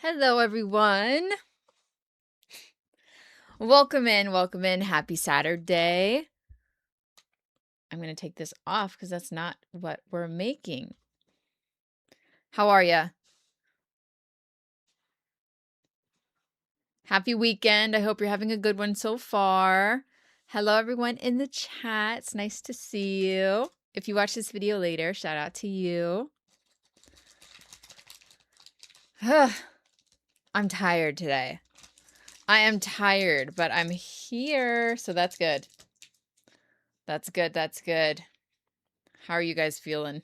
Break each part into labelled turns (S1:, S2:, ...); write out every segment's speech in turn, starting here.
S1: Hello, everyone. Welcome in. Welcome in. Happy Saturday. I'm going to take this off because that's not what we're making. How are ya? Happy weekend. I hope you're having a good one so far. Hello, everyone in the chat. It's nice to see you. If you watch this video later, shout out to you. I'm tired today. I am tired, but I'm here, so that's good. That's good. That's good. How are you guys feeling?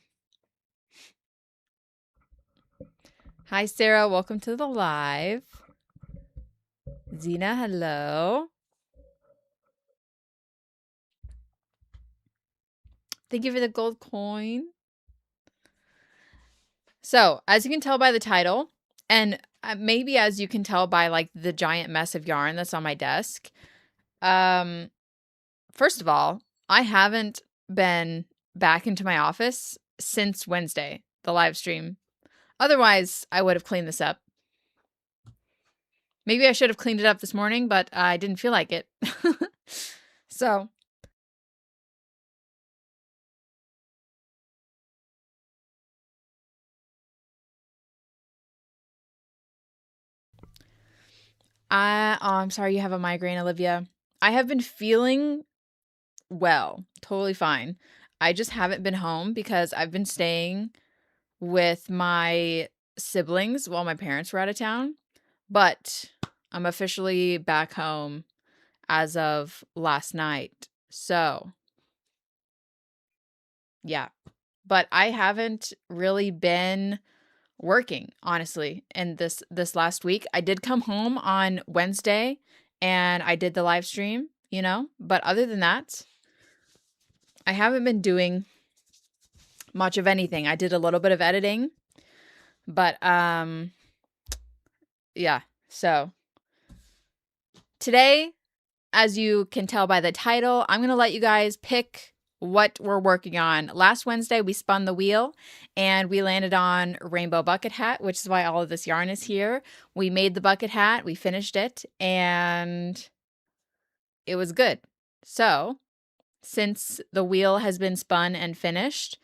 S1: Hi, Sarah. Welcome to the live. Zena, hello. Thank you for the gold coin. So, as you can tell by the title, and maybe as you can tell by like the giant mess of yarn that's on my desk, first of all, I haven't been back into my office since Wednesday, the live stream. Otherwise, I would have cleaned this up. Maybe I should have cleaned it up this morning, but I didn't feel like it. So, I'm sorry you have a migraine, Olivia. I have been feeling well, totally fine. I just haven't been home because I've been staying with my siblings while my parents were out of town. But I'm officially back home as of last night. So, yeah. But I haven't really been working, honestly, in this last week. I did come home on Wednesday and I did the live stream, but other than that, I haven't been doing much of anything. I did a little bit of editing, but yeah. So today, as you can tell by the title, I'm going to let you guys pick what we're working on. Last Wednesday, we spun the wheel and we landed on Rainbow Bucket Hat, which is why all of this yarn is here. We made the bucket hat, we finished it, and it was good. So, since the wheel has been spun and finished,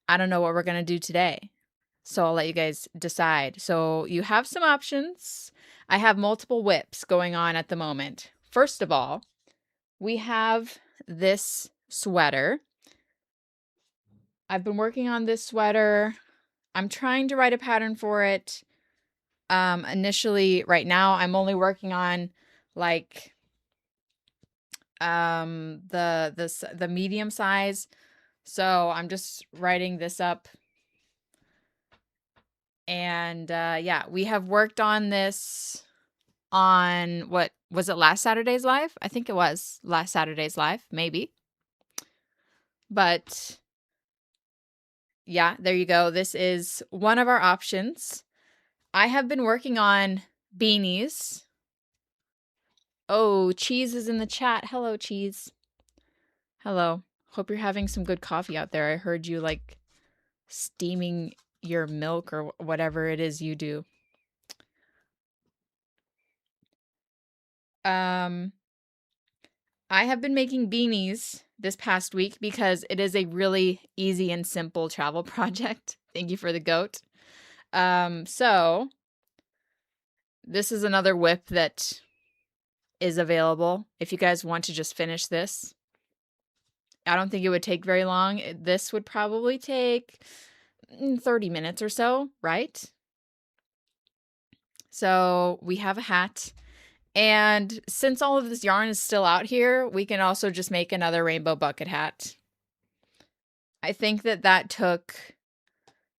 S1: I don't know what we're going to do today. So I'll let you guys decide. So you have some options. I have multiple WIPs going on at the moment. First of all, we have this sweater. I've been working on this sweater. I'm trying to write a pattern for it. Initially, right now, I'm only working on like the medium size. So I'm just writing this up. And yeah, we have worked on this on what was it, last Saturday's live? I think it was last Saturday's live, maybe. But yeah, there you go. This is one of our options. I have been working on beanies. Oh, Cheese is in the chat. Hello, Cheese. Hello. Hope you're having some good coffee out there. I heard you like steaming your milk or whatever it is you do. I have been making beanies this past week because it is a really easy and simple travel project. Thank you for the goat. So this is another WIP that is available if you guys want to just finish this. I don't think it would take very long. This would probably take 30 minutes or so, right? So we have a hat. And since all of this yarn is still out here, we can also just make another rainbow bucket hat. I think that took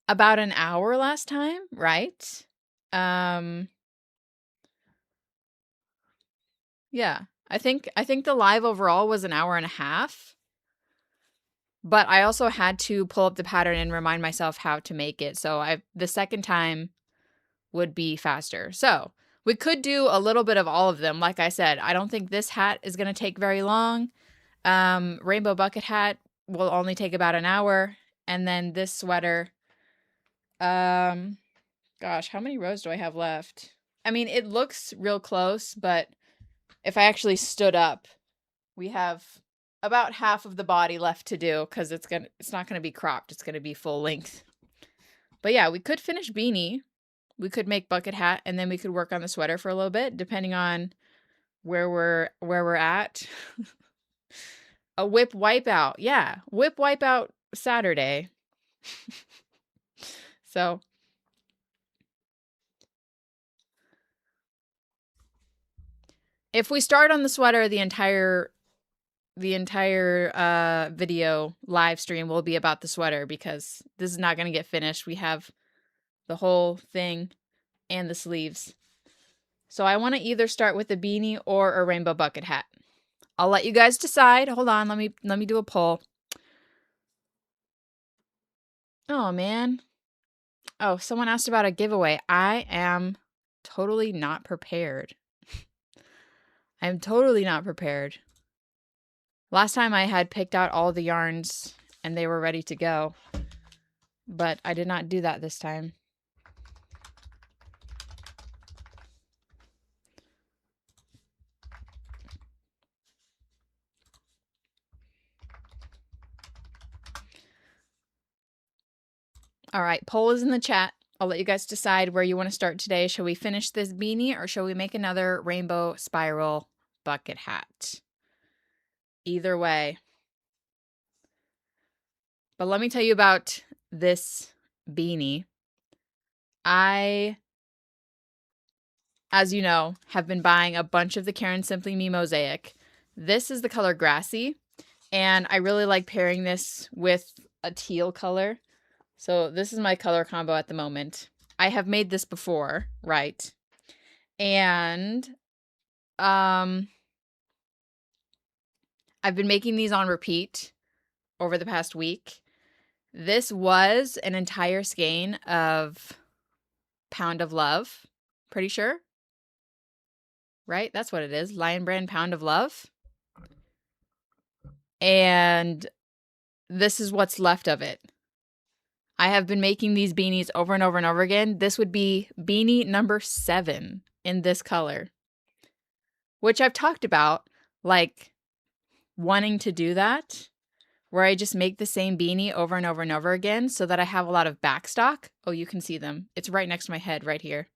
S1: about an hour last time, right? Yeah. I think the live overall was an hour and a half. But I also had to pull up the pattern and remind myself how to make it. So the second time would be faster. So we could do a little bit of all of them. Like I said, I don't think this hat is going to take very long. Rainbow bucket hat will only take about an hour. And then this sweater, Gosh, how many rows do I have left? I mean, it looks real close, but if I actually stood up, we have about half of the body left to do because it's not gonna be cropped. It's gonna be full length. But yeah, we could finish beanie. We could make bucket hat, and then we could work on the sweater for a little bit, depending on where we're at. A WIP wipeout. Yeah, WIP wipeout Saturday. So if we start on the sweater, the entire video live stream will be about the sweater because this is not going to get finished. We have the whole thing and the sleeves. So I want to either start with a beanie or a rainbow bucket hat. I'll let you guys decide. Hold on, let me do a poll. Oh man. Oh, someone asked about a giveaway. I am totally not prepared. I'm totally not prepared. Last time I had picked out all the yarns and they were ready to go, but I did not do that this time. All right, poll is in the chat. I'll let you guys decide where you want to start today. Shall we finish this beanie or shall we make another rainbow spiral bucket hat? Either way. But let me tell you about this beanie. I, as you know, have been buying a bunch of the Karen Simply Me Mosaic. This is the color Grassy, and I really like pairing this with a teal color. So this is my color combo at the moment. I have made this before, right? And I've been making these on repeat over the past week. This was an entire skein of Pound of Love, pretty sure. Right? That's what it is. Lion Brand Pound of Love. And this is what's left of it. I have been making these beanies over and over and over again. This would be beanie number 7 in this color, which I've talked about, like wanting to do that, where I just make the same beanie over and over and over again so that I have a lot of backstock. Oh, you can see them. It's right next to my head right here.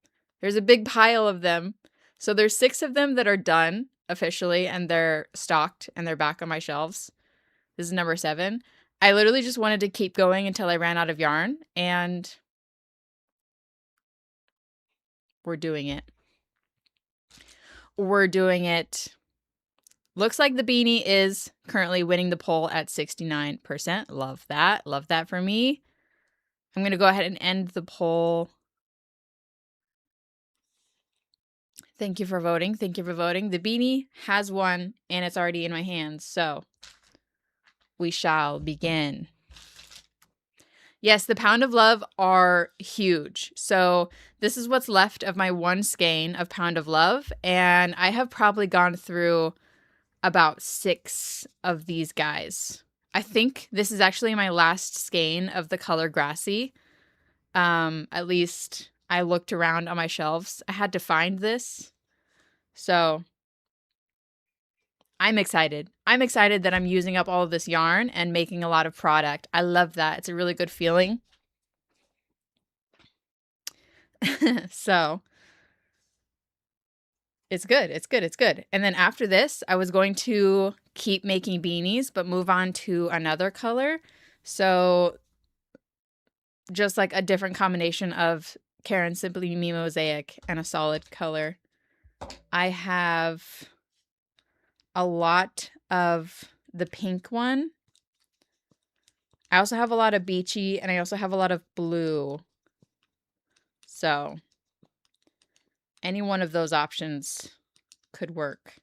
S1: There's a big pile of them. So there's 6 of them that are done officially and they're stocked and they're back on my shelves. This is number 7. I literally just wanted to keep going until I ran out of yarn, and we're doing it. We're doing it. Looks like the beanie is currently winning the poll at 69%. Love that. Love that for me. I'm going to go ahead and end the poll. Thank you for voting. Thank you for voting. The beanie has won, and it's already in my hands, so we shall begin. Yes, the Pound of Love are huge. So this is what's left of my one skein of Pound of Love, and I have probably gone through about 6 of these guys. I think this is actually my last skein of the color Grassy. At least I looked around on my shelves. I had to find this. So I'm excited. I'm excited that I'm using up all of this yarn and making a lot of product. I love that. It's a really good feeling. So it's good. It's good. It's good. And then after this, I was going to keep making beanies, but move on to another color. So just like a different combination of Karen Simply Me Mosaic and a solid color. I have a lot of the pink one. I also have a lot of beachy, and I also have a lot of blue. So any one of those options could work.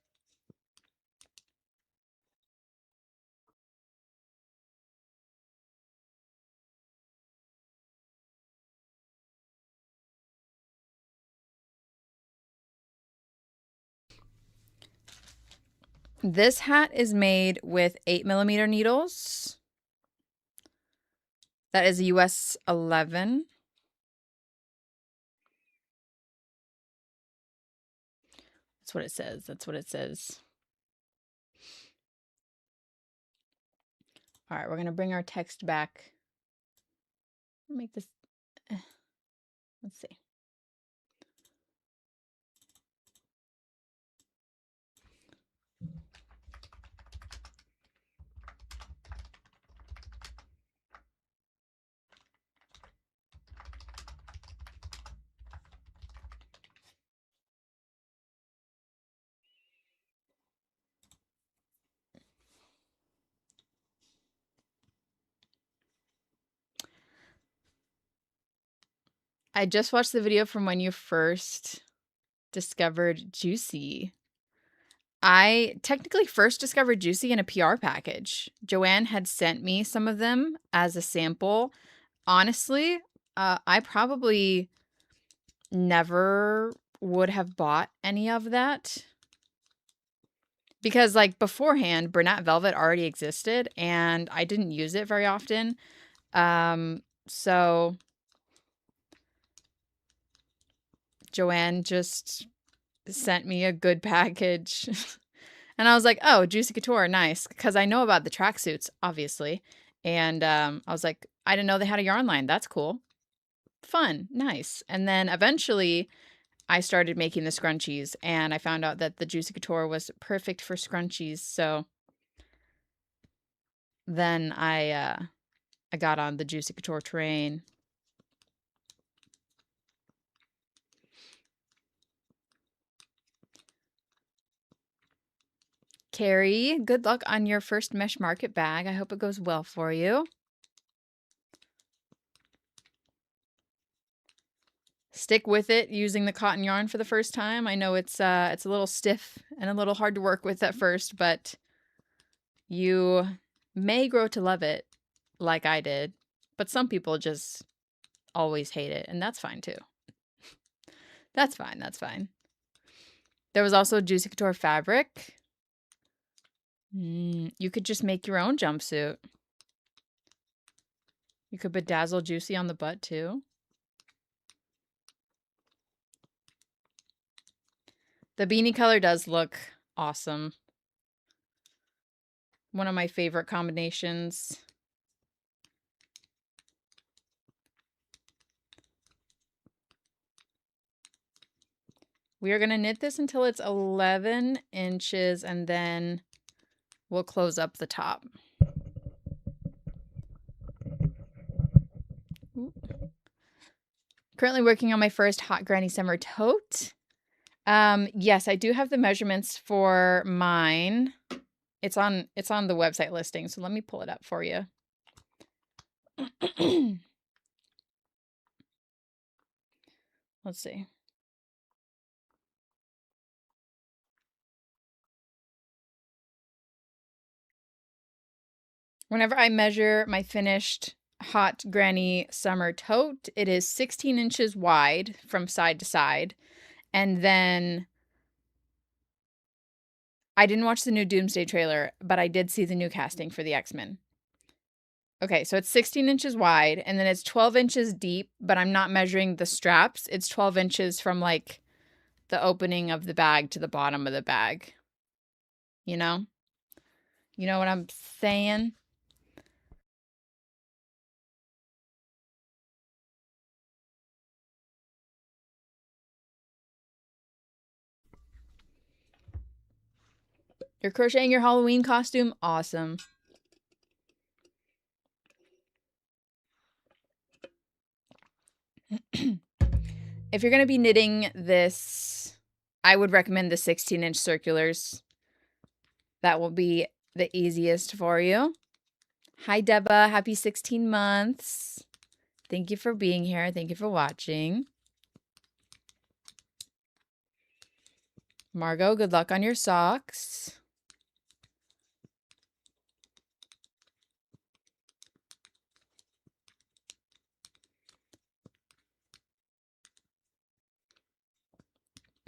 S1: This hat is made with 8mm needles. That is a US 11. That's what it says. That's what it says. All right, we're going to bring our text back. Make this, let's see. I just watched the video from when you first discovered Juicy. I technically first discovered Juicy in a PR package. Joanne had sent me some of them as a sample. Honestly, I probably never would have bought any of that because, like, beforehand, Bernat Velvet already existed and I didn't use it very often. So Joanne just sent me a good package. And I was like, oh, Juicy Couture, nice. Because I know about the tracksuits, obviously. And I was like, I didn't know they had a yarn line. That's cool. Fun. Nice. And then eventually I started making the scrunchies. And I found out that the Juicy Couture was perfect for scrunchies. So then I got on the Juicy Couture train. Carrie, good luck on your first Mesh Market bag. I hope it goes well for you. Stick with it using the cotton yarn for the first time. I know it's a little stiff and a little hard to work with at first, but you may grow to love it like I did. But some people just always hate it, and that's fine too. That's fine, that's fine. There was also Juicy Couture fabric. You could just make your own jumpsuit. You could bedazzle Juicy on the butt too. The beanie color does look awesome. One of my favorite combinations. We are going to knit this until it's 11 inches and then we'll close up the top. Currently working on my first Hot Granny Summer tote. Yes, I do have the measurements for mine. It's on the website listing, so let me pull it up for you. Let's see. Whenever I measure my finished Hot Granny Summer tote, it is 16 inches wide from side to side. And then I didn't watch the new Doomsday trailer, but I did see the new casting for the X-Men. Okay, so it's 16 inches wide, and then it's 12 inches deep, but I'm not measuring the straps. It's 12 inches from, like, the opening of the bag to the bottom of the bag. You know? You know what I'm saying? You're crocheting your Halloween costume? Awesome. If you're going to be knitting this, I would recommend the 16-inch circulars. That will be the easiest for you. Hi, Deba. Happy 16 months. Thank you for being here. Thank you for watching. Margot, good luck on your socks.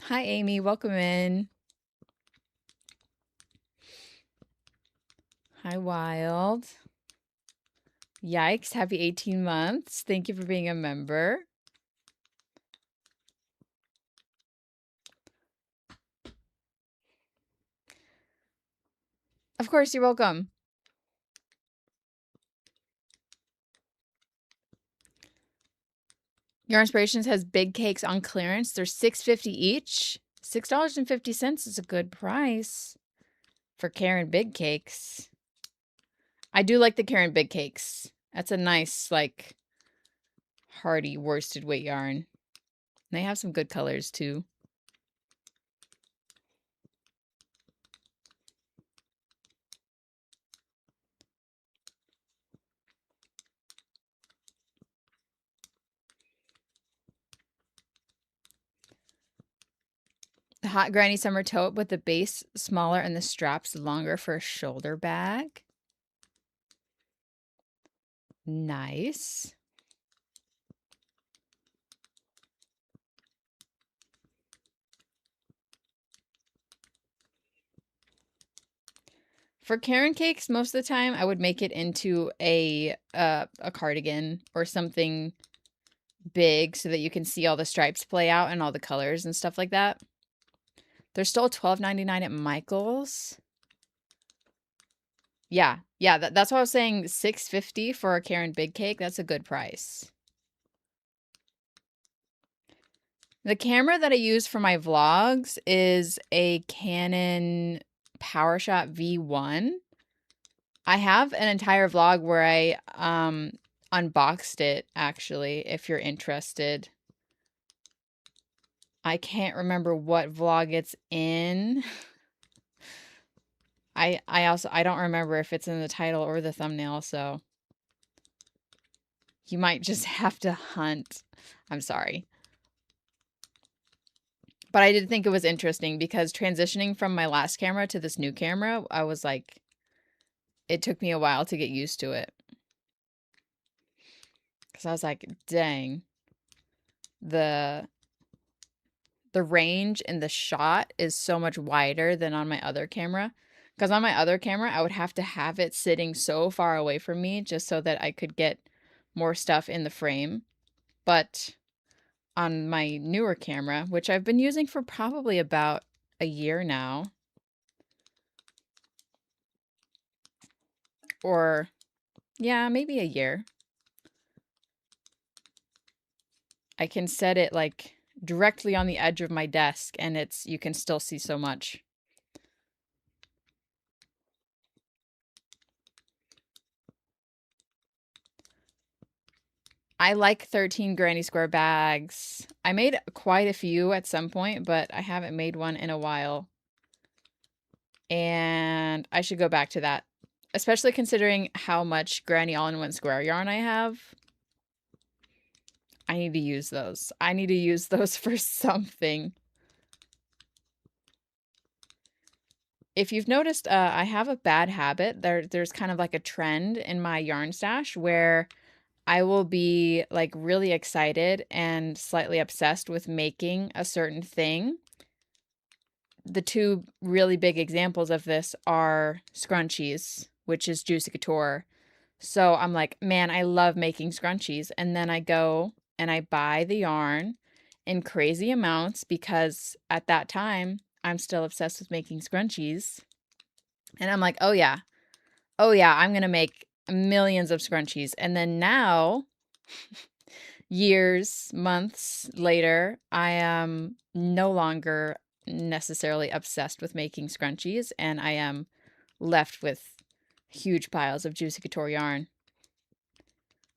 S1: Hi, Amy. Welcome in. Hi, Wild. Yikes. Happy 18 months. Thank you for being a member. Of course, you're welcome. Your Inspirations has big cakes on clearance. They're $6.50 each. $6.50 is a good price for Karen big cakes. I do like the Karen big cakes. That's a nice, like, hardy worsted weight yarn. They have some good colors too. The Hot Granny Summer Tote with the base smaller and the straps longer for a shoulder bag. Nice. For Karen cakes, most of the time I would make it into a cardigan or something big so that you can see all the stripes play out and all the colors and stuff like that. They're still $12.99 at Michael's. Yeah, that's what I was saying. $6.50 for a Karen big cake. That's a good price. The camera that I use for my vlogs is a Canon PowerShot V1. I have an entire vlog where I unboxed it, actually, if you're interested. I can't remember what vlog it's in. I don't remember if it's in the title or the thumbnail, so you might just have to hunt. I'm sorry. But I did think it was interesting because transitioning from my last camera to this new camera, I was like, it took me a while to get used to it. Because I was like, dang, the range in the shot is so much wider than on my other camera. Because on my other camera, I would have to have it sitting so far away from me just so that I could get more stuff in the frame. But on my newer camera, which I've been using for probably about a year now, or yeah, maybe a year, I can set it like directly on the edge of my desk and you can still see so much. I like 13 granny square bags. I made quite a few at some point, but I haven't made one in a while. And I should go back to that, especially considering how much granny all-in-one square yarn I have. I need to use those. I need to use those for something. If you've noticed, I have a bad habit. There's kind of like a trend in my yarn stash where I will be like really excited and slightly obsessed with making a certain thing. The two really big examples of this are scrunchies, which is Juicy Couture. So I'm like, man, I love making scrunchies. And then I go and I buy the yarn in crazy amounts because at that time I'm still obsessed with making scrunchies. And I'm like, oh yeah, I'm going to make millions of scrunchies. And then now, years, months later, I am no longer necessarily obsessed with making scrunchies, and I am left with huge piles of Juicy Couture yarn.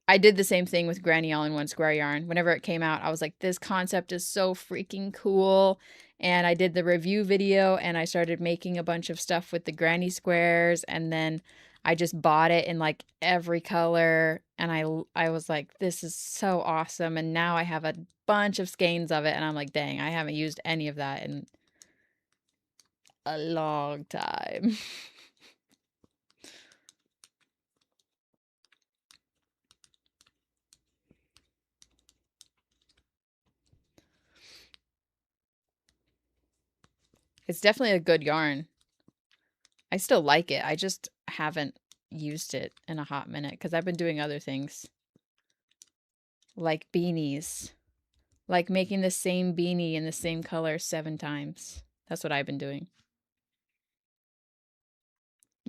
S1: I did the same thing with Granny All-in-One Square Yarn. Whenever it came out, I was like, this concept is so freaking cool. And I did the review video and I started making a bunch of stuff with the granny squares. And then I just bought it in like every color. And I was like, this is so awesome. And now I have a bunch of skeins of it. And I'm like, dang, I haven't used any of that in a long time. It's definitely a good yarn. I still like it. I just haven't used it in a hot minute because I've been doing other things like beanies, like making the same beanie in the same color 7 times. That's what I've been doing.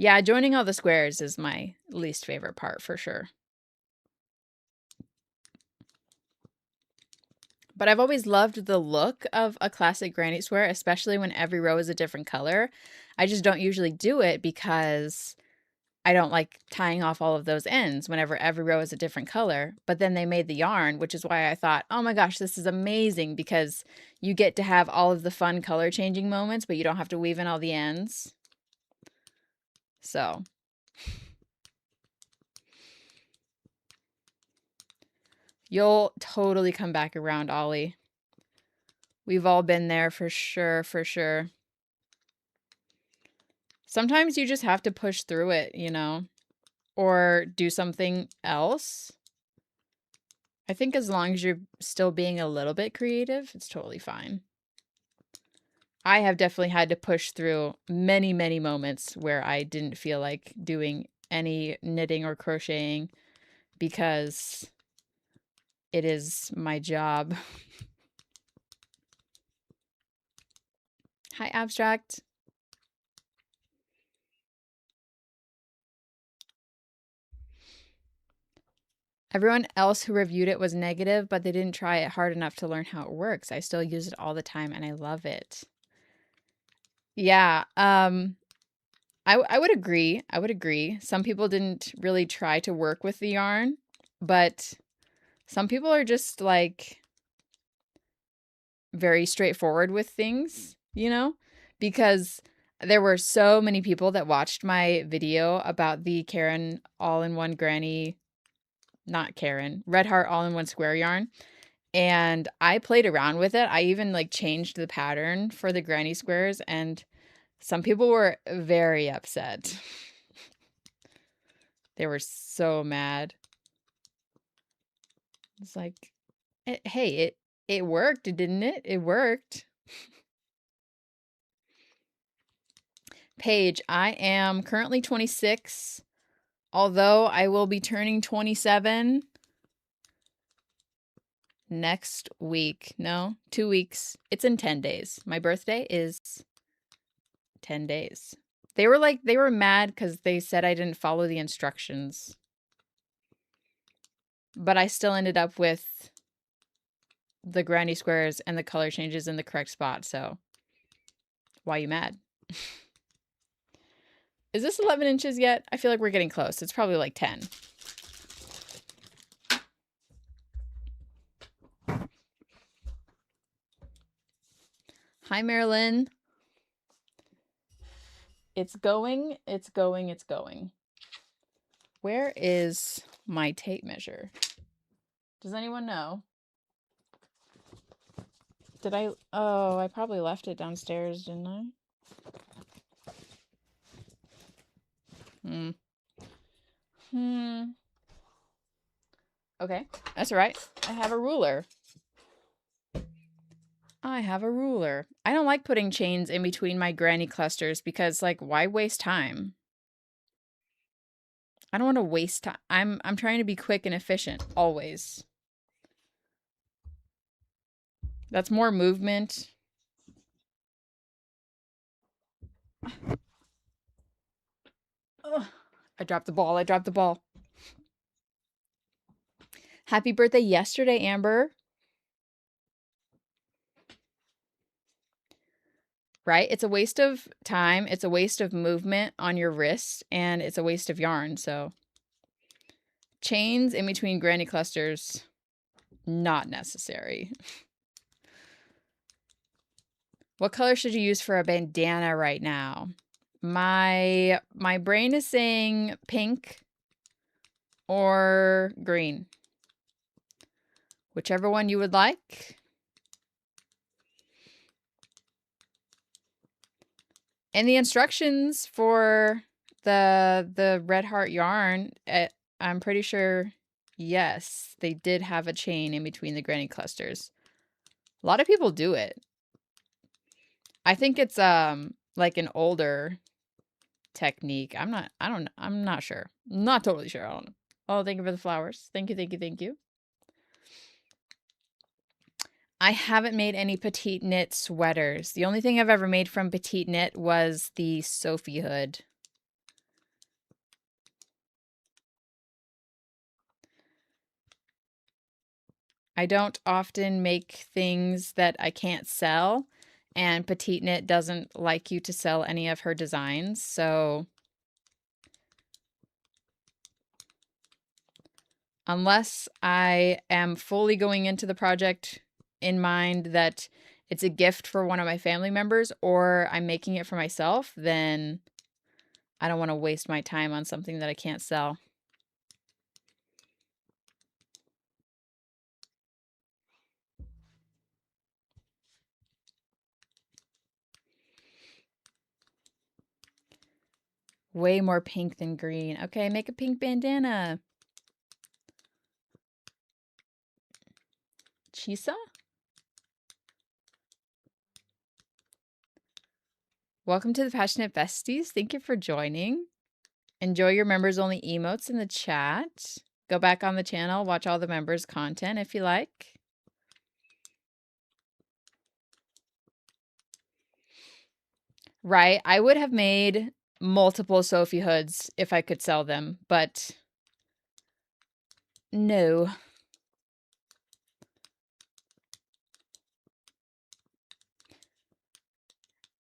S1: Yeah, joining all the squares is my least favorite part for sure. But I've always loved the look of a classic granny square, especially when every row is a different color. I just don't usually do it because I don't like tying off all of those ends whenever every row is a different color. But then they made the yarn, which is why I thought, oh my gosh, this is amazing because you get to have all of the fun color changing moments, but you don't have to weave in all the ends. So you'll totally come back around, Ollie. We've all been there for sure, for sure. Sometimes you just have to push through it, you know, or do something else. I think as long as you're still being a little bit creative, it's totally fine. I have definitely had to push through many, many moments where I didn't feel like doing any knitting or crocheting because it is my job. Hi, Abstract. Everyone else who reviewed it was negative, but they didn't try it hard enough to learn how it works. I still use it all the time and I love it. Yeah, I would agree. I would agree. Some people didn't really try to work with the yarn, but some people are just like very straightforward with things, you know? Because there were so many people that watched my video about the Karen all-in-one granny, not Karen, Red Heart all-in-one square yarn. And I played around with it. I even like changed the pattern for the granny squares and some people were very upset. They were so mad. It's like, hey, it worked, didn't it? It worked. Paige, I am currently 26, although I will be turning 27 next week. No, 2 weeks. It's in 10 days. My birthday is 10 days. They were mad because they said I didn't follow the instructions. But I still ended up with the granny squares and the color changes in the correct spot, so why you mad? Is this 11 inches yet? I feel like we're getting close. It's probably like 10. Hi, Marilyn. It's going, it's going, it's going. Where is my tape measure? Does anyone know? Did I? Oh, I probably left it downstairs, didn't I? Okay, that's all right. I have a ruler. I have a ruler. I don't like putting chains in between my granny clusters because, like, why waste time? I don't want to waste time. I'm trying to be quick and efficient always. That's more movement. Ugh. I dropped the ball. I dropped the ball. Happy birthday yesterday, Amber. Right? It's a waste of time. It's a waste of movement on your wrist, and it's a waste of yarn. So chains in between granny clusters, not necessary. What color should you use for a bandana right now? My brain is saying pink or green. Whichever one you would like. And the instructions for the Red Heart yarn, I'm pretty sure, yes, they did have a chain in between the granny clusters. A lot of people do it. I think it's like an older technique. I'm not sure. Not totally sure. I don't know. Oh, thank you for the flowers. Thank you, thank you, thank you. I haven't made any petite knit sweaters. The only thing I've ever made from petite knit was the Sophie hood. I don't often make things that I can't sell, and Passioknit doesn't like you to sell any of her designs, so unless I am fully going into the project in mind that it's a gift for one of my family members or I'm making it for myself, then I don't want to waste my time on something that I can't sell. Way more pink than green. Okay, make a pink bandana. Chisa? Welcome to the Passionate Besties. Thank you for joining. Enjoy your members only emotes in the chat. Go back on the channel, watch all the members' content if you like. Right, I would have made multiple Sophie hoods if I could sell them, but no.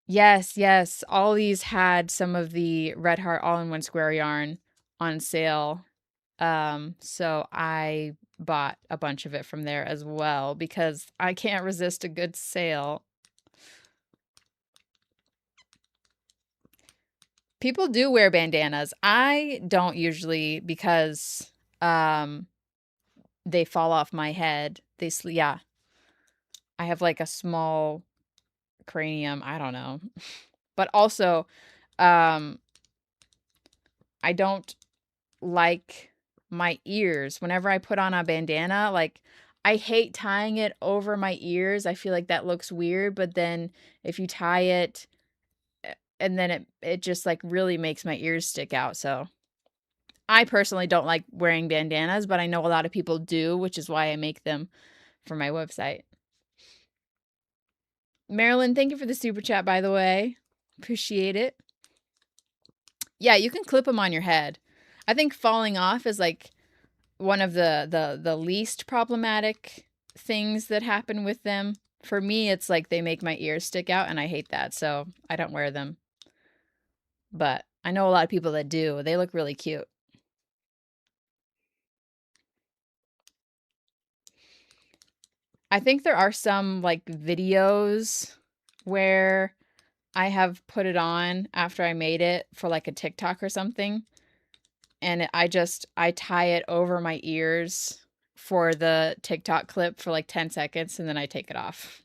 S1: Yes, all these had some of the Red Heart all-in-one square yarn on sale. So I bought a bunch of it from there as well because I can't resist a good sale. People do wear bandanas. I don't usually because they fall off my head. Yeah. I have like a small cranium, I don't know. But also I don't like my ears. Whenever I put on a bandana, like I hate tying it over my ears. I feel like that looks weird, but then if you tie it and then it just like really makes my ears stick out. So I personally don't like wearing bandanas, but I know a lot of people do, which is why I make them for my website. Marilyn, thank you for the super chat, by the way. Appreciate it. Yeah, you can clip them on your head. I think falling off is like one of the least problematic things that happen with them. For me, it's like they make my ears stick out, and I hate that, so I don't wear them. But I know a lot of people that do. They look really cute. I think there are some like videos where I have put it on after I made it for like a TikTok or something. And I tie it over my ears for the TikTok clip for like 10 seconds and then I take it off.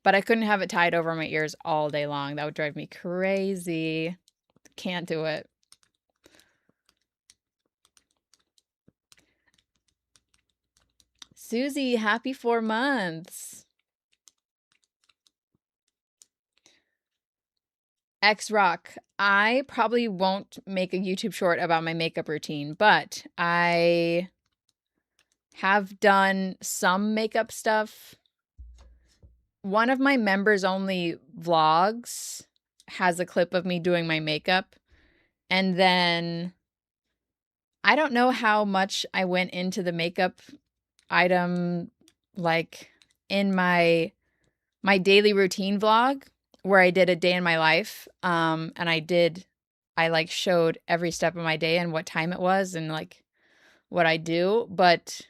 S1: But I couldn't have it tied over my ears all day long. That would drive me crazy. Can't do it. Susie, happy 4 months. X Rock, I probably won't make a YouTube short about my makeup routine, but I have done some makeup stuff. One of my members only vlogs has a clip of me doing my makeup. And then I don't know how much I went into the makeup item like in my daily routine vlog where I did a day in my life. And I like showed every step of my day and what time it was and like what I do, but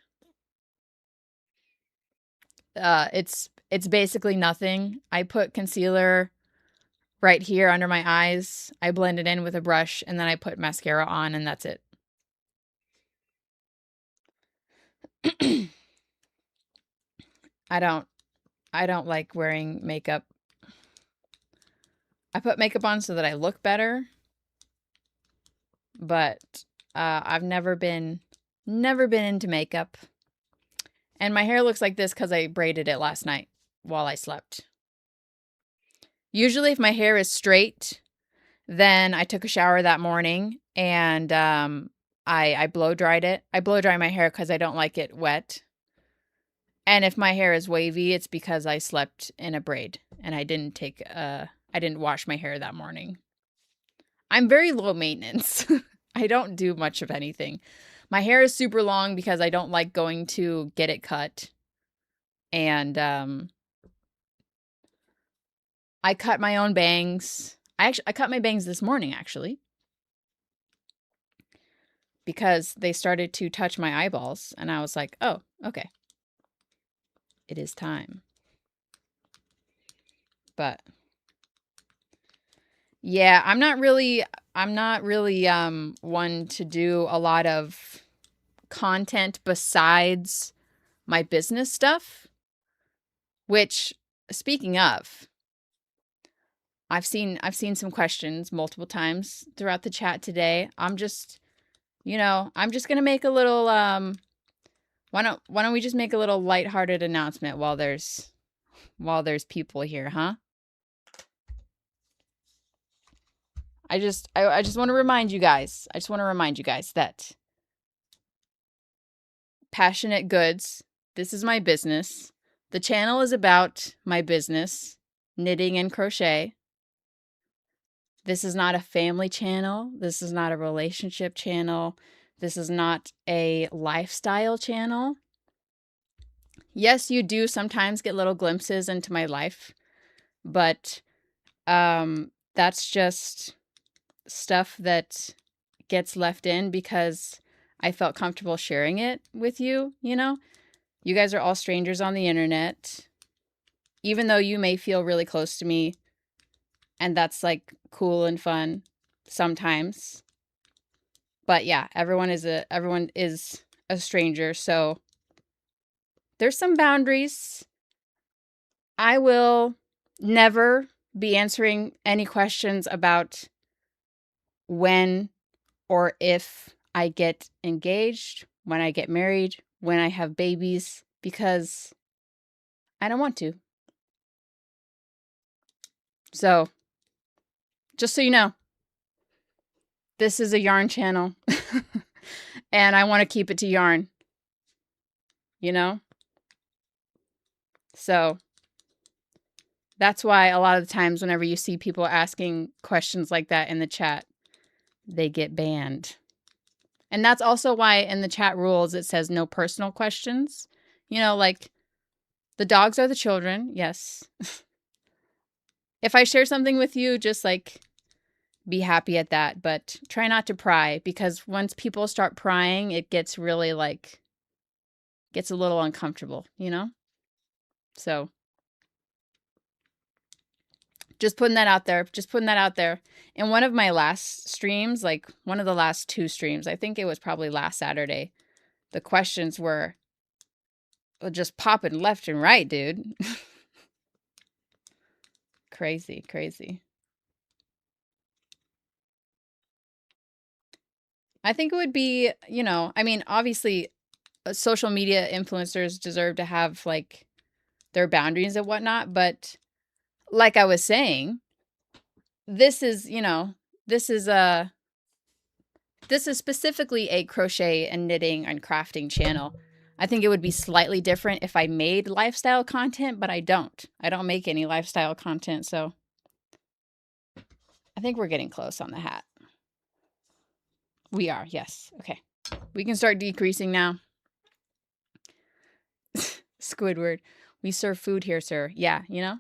S1: it's basically nothing. I put concealer right here under my eyes. I blend it in with a brush and then I put mascara on and that's it. I don't like wearing makeup. I put makeup on so that I look better, but I've never been into makeup. And my hair looks like this because I braided it last night while I slept. Usually if my hair is straight, then I took a shower that morning and I blow dried it. I blow dry my hair because I don't like it wet. And if my hair is wavy, it's because I slept in a braid and I didn't wash my hair that morning. I'm very low maintenance. I don't do much of anything. My hair is super long because I don't like going to get it cut. And I cut my own bangs. I cut my bangs this morning, actually, because they started to touch my eyeballs. And I was like, oh, okay. It is time. But yeah, I'm not really one to do a lot of content besides my business stuff, which, speaking of, I've seen some questions multiple times throughout the chat today. I'm just going to make a little why don't we just make a little lighthearted announcement while there's people here, huh? I just want to remind you guys. That Passioknit Goods, this is my business. The channel is about my business, knitting and crochet. This is not a family channel. This is not a relationship channel. This is not a lifestyle channel. Yes, you do sometimes get little glimpses into my life, but that's just stuff that gets left in because I felt comfortable sharing it with you, you know? You guys are all strangers on the internet. Even though you may feel really close to me, and that's like cool and fun sometimes. But yeah, everyone is a stranger, so there's some boundaries. I will never be answering any questions about when or if I get engaged, when I get married, when I have babies, because I don't want to. So, just so you know, this is a yarn channel, and I want to keep it to yarn, you know? So, that's why a lot of the times whenever you see people asking questions like that in the chat, they get banned. And that's also why in the chat rules it says no personal questions. You know, like the dogs are the children, yes. If I share something with you, just like be happy at that, but try not to pry, because once people start prying, it gets really gets a little uncomfortable, you know? So just putting that out there. In one of my last streams, like one of the last 2 streams, I think it was probably last Saturday, the questions were just popping left and right, dude. Crazy. I think it would be, I mean, obviously, social media influencers deserve to have like their boundaries and whatnot, but like I was saying, this is, this is a this is specifically a crochet and knitting and crafting channel. I think it would be slightly different if I made lifestyle content, but I don't. I don't make any lifestyle content, so I think we're getting close on the hat. We are, yes. Okay. We can start decreasing now. Squidward. We serve food here, sir. Yeah, you know?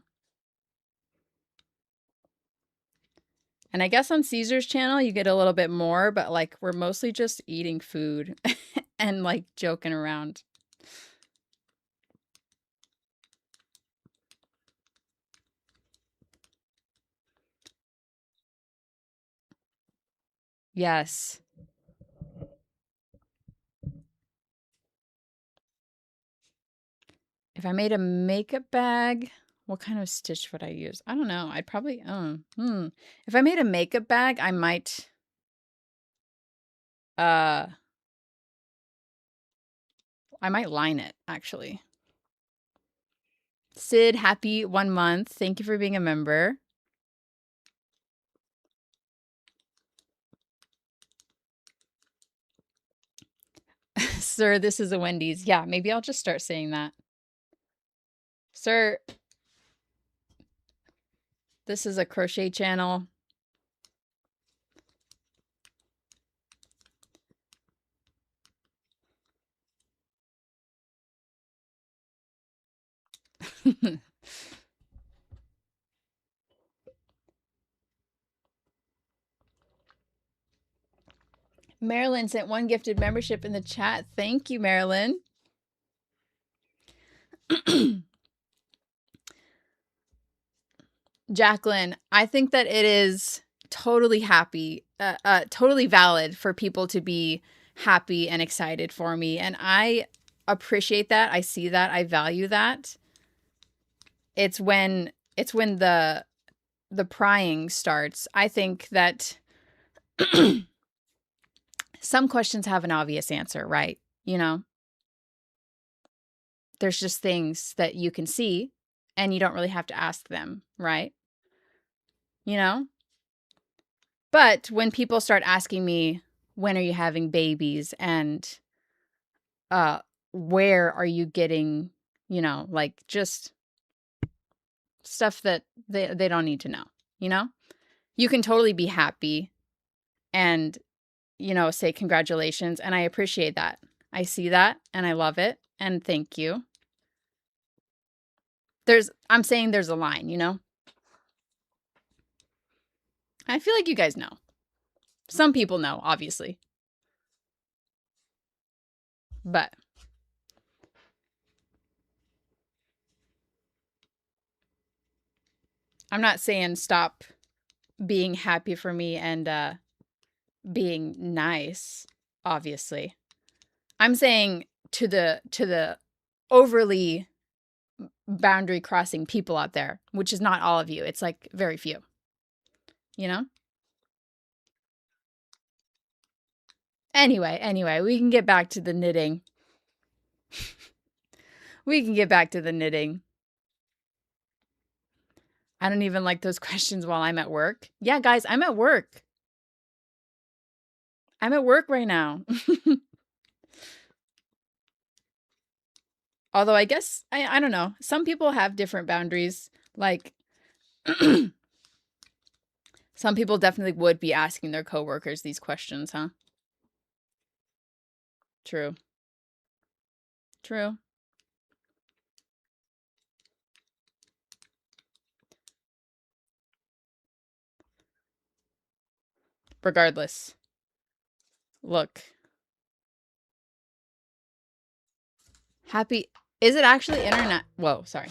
S1: And I guess on Caesar's channel, you get a little bit more, but like we're mostly just eating food and like joking around. Yes. If I made a makeup bag, what kind of stitch would I use? I don't know. I'd probably, If I made a makeup bag, I might, I might line it, actually. Sid, happy 1 month. Thank you for being a member. Sir, this is a Wendy's. Yeah, maybe I'll just start saying that. Sir, this is a crochet channel. Marilyn sent one gifted membership in the chat. Thank you, Marilyn. Jacqueline, I think that it is totally totally valid for people to be happy and excited for me. And I appreciate that. I see that. I value that. It's when the prying starts. I think that some questions have an obvious answer, right? You know, there's just things that you can see and you don't really have to ask them, right? You know? But when people start asking me, when are you having babies? And where are you getting, you know, like just stuff that they don't need to know, you know? You can totally be happy and, you know, say congratulations. And I appreciate that. I see that and I love it. And thank you. I'm saying there's a line, you know? I feel like you guys know. Some people know, obviously. But I'm not saying stop being happy for me and being nice, obviously. I'm saying to the overly boundary crossing people out there, which is not all of you. It's like very few. You know? Anyway, we can get back to the knitting. We can get back to the knitting. I don't even like those questions while I'm at work. Yeah, guys, I'm at work. I'm at work right now. Although I guess, I don't know. Some people have different boundaries. Like, some people definitely would be asking their coworkers these questions, huh? True. True. Regardless. Look. Happy. Is it actually internet? Whoa, sorry.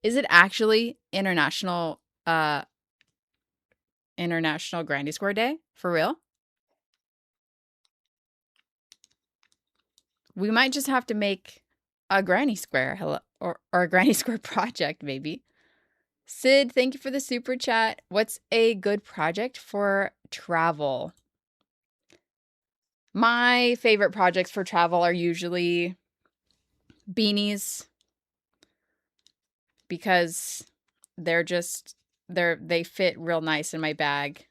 S1: Is it actually international Granny Square Day? For real? We might just have to make a Granny Square or a Granny Square project, maybe. Sid, thank you for the super chat. What's a good project for travel? My favorite projects for travel are usually beanies because they fit real nice in my bag.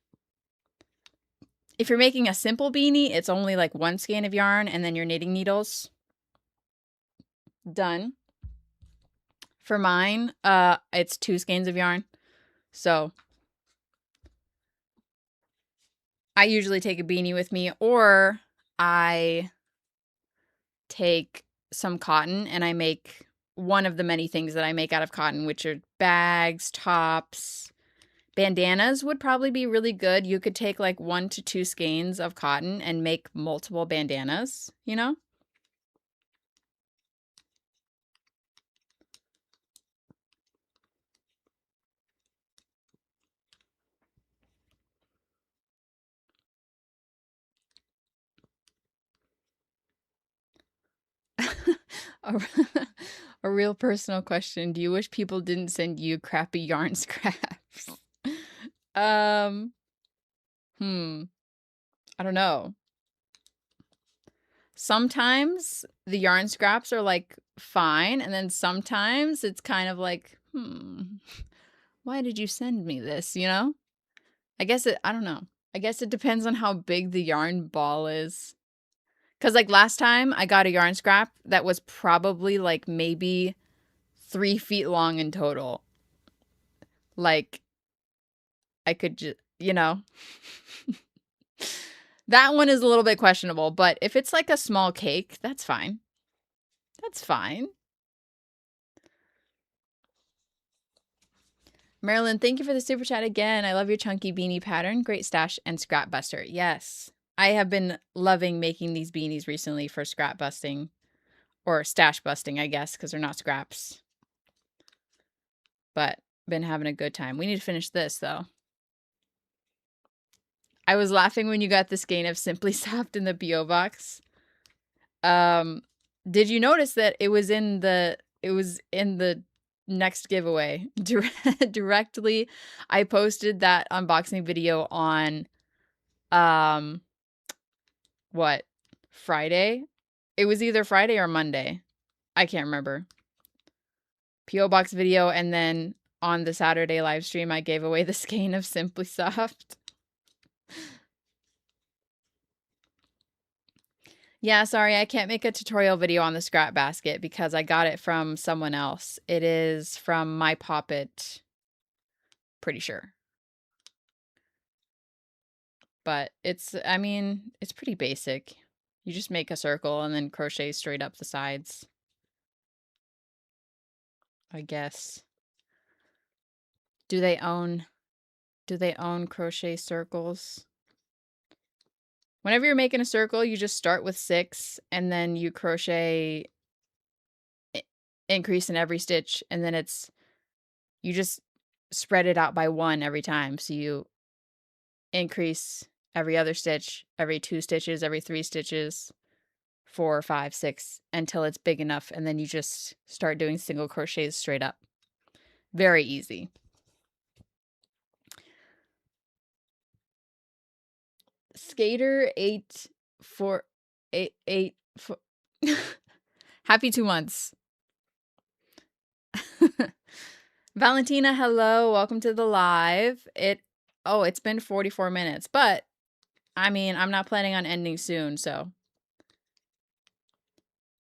S1: If you're making a simple beanie, it's only like one skein of yarn and then your knitting needles. Done. For mine, it's 2 skeins of yarn. So I usually take a beanie with me, or I take some cotton and I make one of the many things that I make out of cotton, which are bags, tops. Bandanas would probably be really good. You could take like 1 to 2 skeins of cotton and make multiple bandanas, you know? a, a real personal question. Do you wish people didn't send you crappy yarn scraps? I don't know. Sometimes the yarn scraps are like fine, and then sometimes it's kind of like, why did you send me this, you know? I don't know. I guess it depends on how big the yarn ball is. Because like last time I got a yarn scrap that was probably like maybe 3 feet long in total. Like I could just, you know. That one is a little bit questionable, but if it's like a small cake, that's fine. That's fine. Marilyn, thank you for the super chat again. I love your chunky beanie pattern. Great stash and scrap buster. Yes. I have been loving making these beanies recently for scrap busting. Or stash busting, I guess, because they're not scraps. But been having a good time. We need to finish this, though. I was laughing when you got the skein of Simply Soft in the P.O. box. Did you notice that it was in the next giveaway directly? I posted that unboxing video on what, Friday? It was either Friday or Monday. I can't remember. P.O. box video, and then on the Saturday live stream I gave away the skein of Simply Soft. Yeah, sorry, I can't make a tutorial video on the scrap basket because I got it from someone else. It is from My Poppet, pretty sure. But it's, I mean, it's pretty basic. You just make a circle and then crochet straight up the sides, I guess. Do they own crochet circles? Whenever you're making a circle, you just start with 6 and then you crochet increase in every stitch, and then you just spread it out by 1 every time. So you increase every other stitch, every 2 stitches, every 3 stitches, 4, 5, 6, until it's big enough, and then you just start doing single crochets straight up. Very easy. Skater 8484. Happy 2 months. Valentina, hello. Welcome to the live. It's been 44 minutes, but I mean, I'm not planning on ending soon, so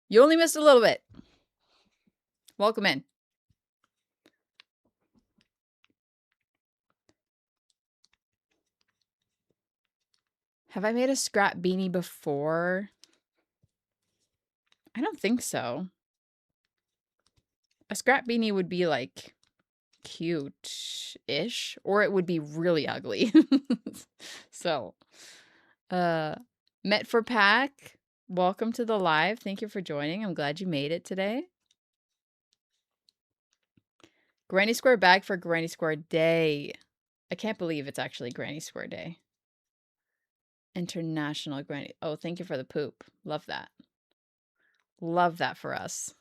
S1: you only missed a little bit. Welcome in. Have I made a scrap beanie before? I don't think so. A scrap beanie would be like cute-ish, or it would be really ugly. So, Met for Pack, welcome to the live. Thank you for joining. I'm glad you made it today. Granny Square bag for Granny Square Day. I can't believe it's actually Granny Square Day. International Granny. Oh, thank you for the poop. Love that. Love that for us.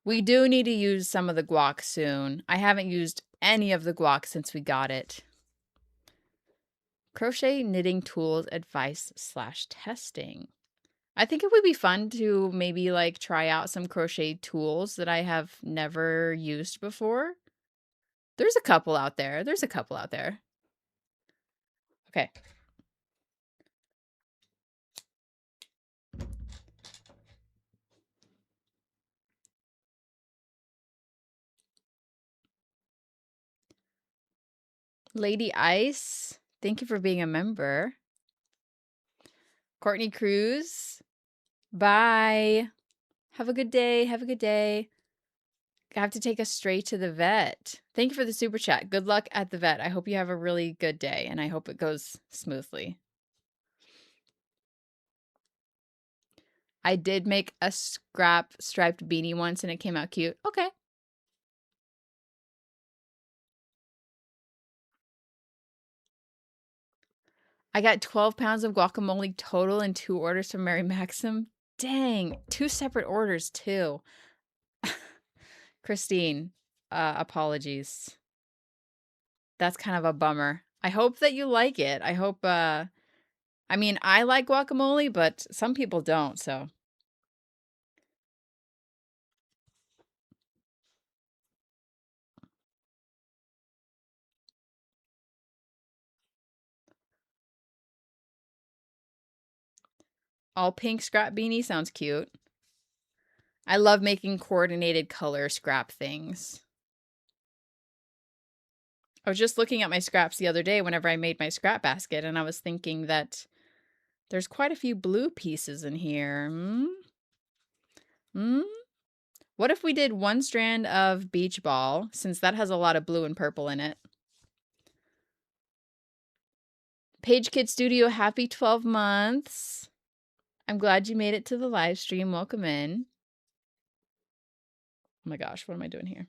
S1: We do need to use some of the guac soon. I haven't used any of the guac since we got it. Crochet knitting tools advice / testing. I think it would be fun to maybe like try out some crochet tools that I have never used before. There's a couple out there. Okay. Lady Ice, thank you for being a member. Courtney Cruz, bye. Have a good day. I have to take us straight to the vet. Thank you for the super chat. Good luck at the vet. I hope you have a really good day, and I hope it goes smoothly. I did make a scrap striped beanie once, and it came out cute. Okay. I got 12 pounds of guacamole total in 2 orders from Mary Maxim. Dang, 2 separate orders too. Christine, apologies. That's kind of a bummer. I hope that you like it. I hope, I mean, I like guacamole, but some people don't, so. All pink scrap beanie sounds cute. I love making coordinated color scrap things. I was just looking at my scraps the other day whenever I made my scrap basket, and I was thinking that there's quite a few blue pieces in here. What if we did one strand of beach ball, since that has a lot of blue and purple in it? Page Kid Studio, happy 12 months. I'm glad you made it to the live stream. Welcome in. Oh my gosh, what am I doing here?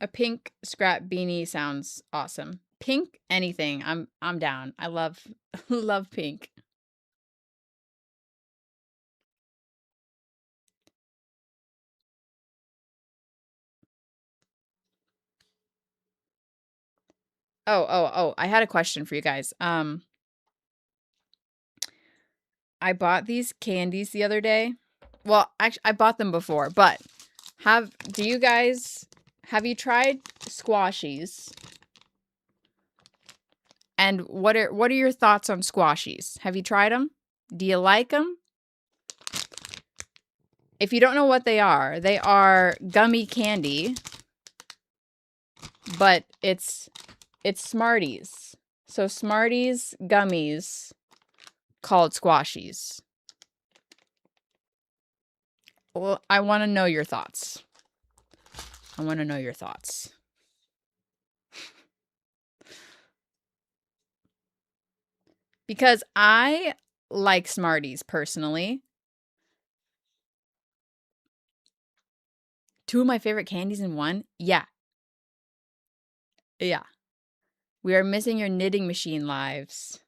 S1: A pink scrap beanie sounds awesome. Pink anything. I'm down. I love love pink. Oh, I had a question for you guys. I bought these candies the other day. Well, actually I bought them before, but have you tried squashies? And what are your thoughts on squashies? Have you tried them? Do you like them? If you don't know what they are gummy candy, but it's Smarties. So Smarties gummies called squashies. Well, I want to know your thoughts. Because I like Smarties personally. Two of my favorite candies in one? Yeah. Yeah. We are missing your knitting machine lives.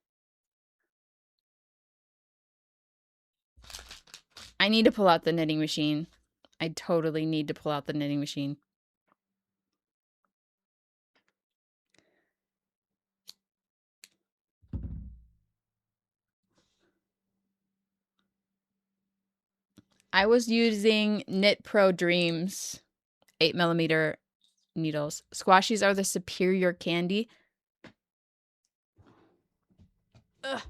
S1: I need to pull out the knitting machine. I totally need to pull out the knitting machine. I was using Knit Pro Dreams 8mm needles. Squashies are the superior candy. Ugh.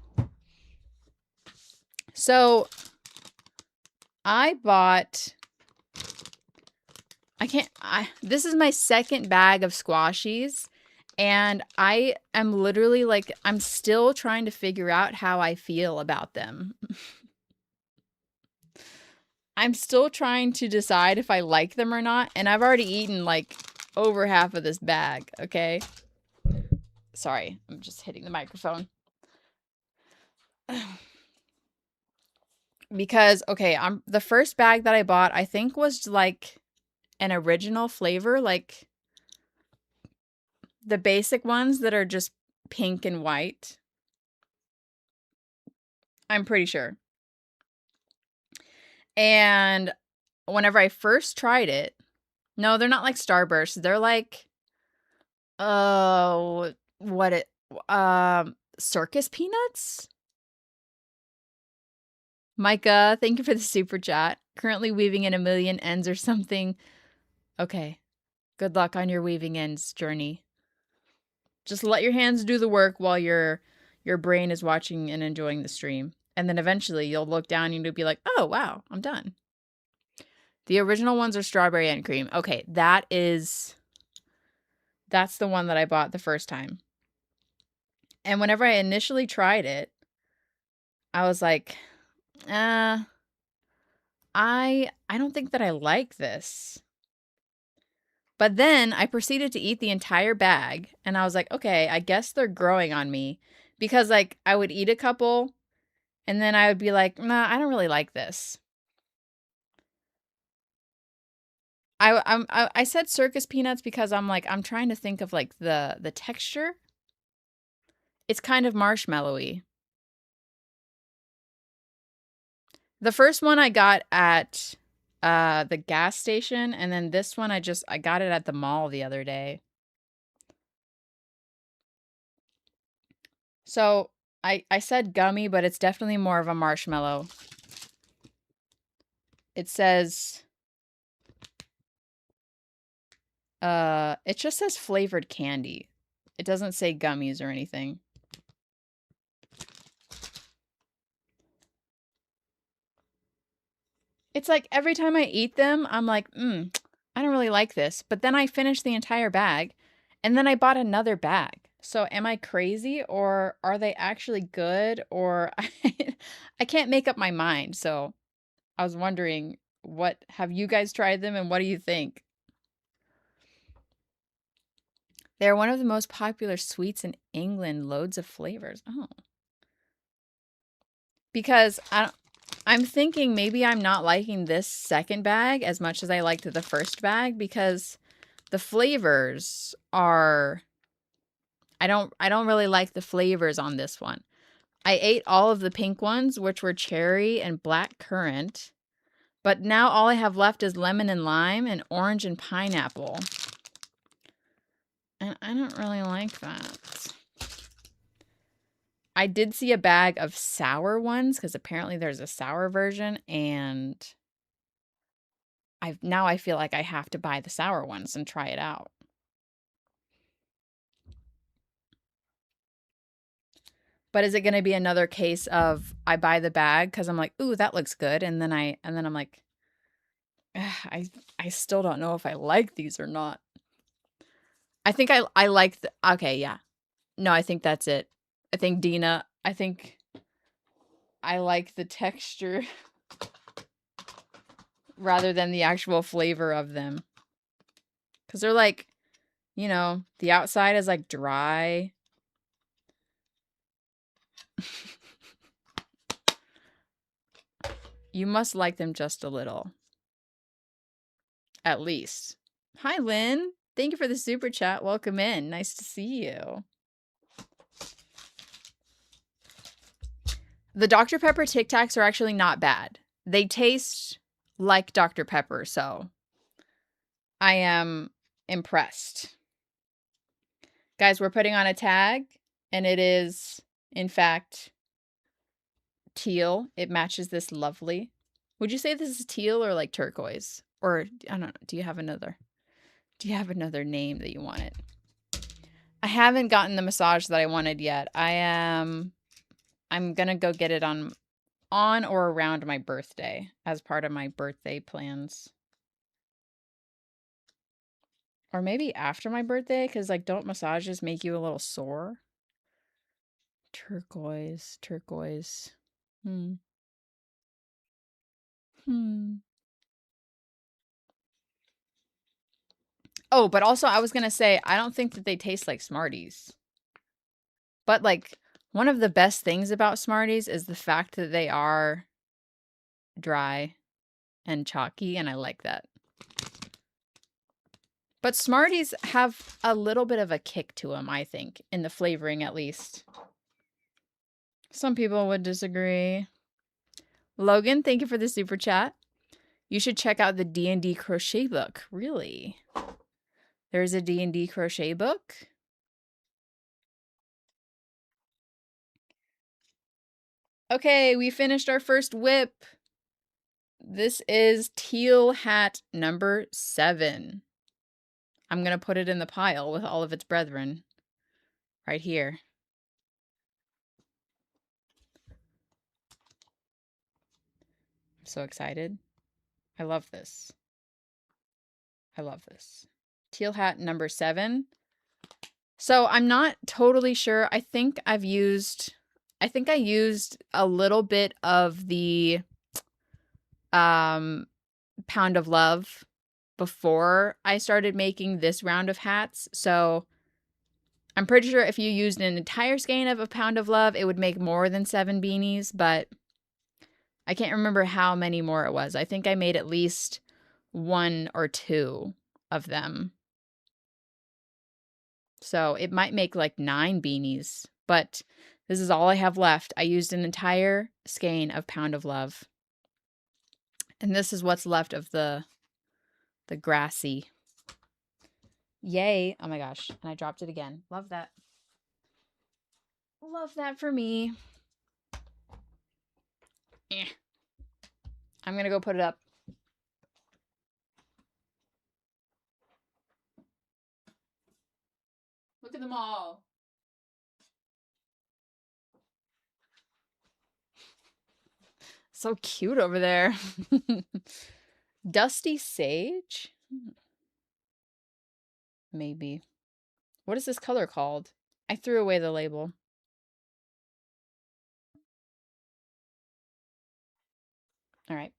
S1: So I bought, this is my second bag of squashies, and I am literally like, I'm still trying to figure out how I feel about them. I'm still trying to decide if I like them or not, and I've already eaten like over half of this bag, okay? Sorry, I'm just hitting the microphone. Because, okay, the first bag that I bought, I think was like an original flavor, like the basic ones that are just pink and white. I'm pretty sure. And whenever I first tried it, no, they're not like Starburst. They're like, oh, circus peanuts? Micah, thank you for the super chat. Currently weaving in a million ends or something. Okay. Good luck on your weaving ends journey. Just let your hands do the work while your brain is watching and enjoying the stream. And then eventually you'll look down and you'll be like, oh, wow, I'm done. The original ones are strawberry and cream. Okay, that's the one that I bought the first time. And whenever I initially tried it, I was like, I don't think that I like this. But then I proceeded to eat the entire bag, and I was like, okay, I guess they're growing on me. Because, like, I would eat a couple, and then I would be like, nah, I don't really like this. I said circus peanuts because I'm trying to think of, like, the texture. It's kind of marshmallowy. The first one I got at the gas station, and then this one I got it at the mall the other day. So I said gummy, but it's definitely more of a marshmallow. It says it just says flavored candy. It doesn't say gummies or anything. It's like every time I eat them, I'm like, I don't really like this. But then I finish the entire bag and then I bought another bag. So am I crazy or are they actually good or I can't make up my mind. So I was wondering, what have you guys tried them and what do you think? They're one of the most popular sweets in England, loads of flavors. Oh. Because I'm thinking maybe I'm not liking this second bag as much as I liked the first bag because the flavors are I don't really like the flavors on this one. I ate all of the pink ones, which were cherry and black currant, but now all I have left is lemon and lime and orange and pineapple. And I don't really like that. I did see a bag of sour ones because apparently there's a sour version, and I feel like I have to buy the sour ones and try it out. But is it going to be another case of I buy the bag because I'm like, ooh, that looks good, and then I'm like, I still don't know if I like these or not. I think I like the okay, yeah. No, I think that's it. I think Dina, I think I like the texture rather than the actual flavor of them. Cuz they're like, you know, the outside is like dry. You must like them just a little. At least. Hi, Lynn. Thank you for the super chat. Welcome in. Nice to see you. The Dr. Pepper Tic Tacs are actually not bad. They taste like Dr. Pepper, so I am impressed. Guys, we're putting on a tag, and it is, in fact, teal. It matches this lovely. Would you say this is teal or like turquoise? Or, I don't know, do you have another name that you wanted? I haven't gotten the massage that I wanted yet. I'm gonna go get it on or around my birthday as part of my birthday plans. Or maybe after my birthday, because like don't massages make you a little sore? Turquoise. Hmm. Oh, but also I was gonna say, I don't think that they taste like Smarties. But like one of the best things about Smarties is the fact that they are dry and chalky, and I like that. But Smarties have a little bit of a kick to them, I think, in the flavoring at least. Some people would disagree. Logan, thank you for the super chat. You should check out the D&D crochet book. Really? There's a D&D crochet book? Okay, we finished our first WIP. This is teal hat number 7. I'm going to put it in the pile with all of its brethren. Right here. I'm so excited. I love this. Teal hat number 7. So I'm not totally sure. I think I used a little bit of the Pound of Love before I started making this round of hats. So I'm pretty sure if you used an entire skein of a Pound of Love, it would make more than 7 beanies, but I can't remember how many more it was. I think I made at least 1 or 2 of them. So it might make like 9 beanies, but this is all I have left. I used an entire skein of Pound of Love. And this is what's left of the grassy. Yay. Oh my gosh. And I dropped it again. Love that. Love that for me. I'm going to go put it up. Look at them all. so cute over there. Dusty sage? Maybe. What is this color called? I threw away the label. All right.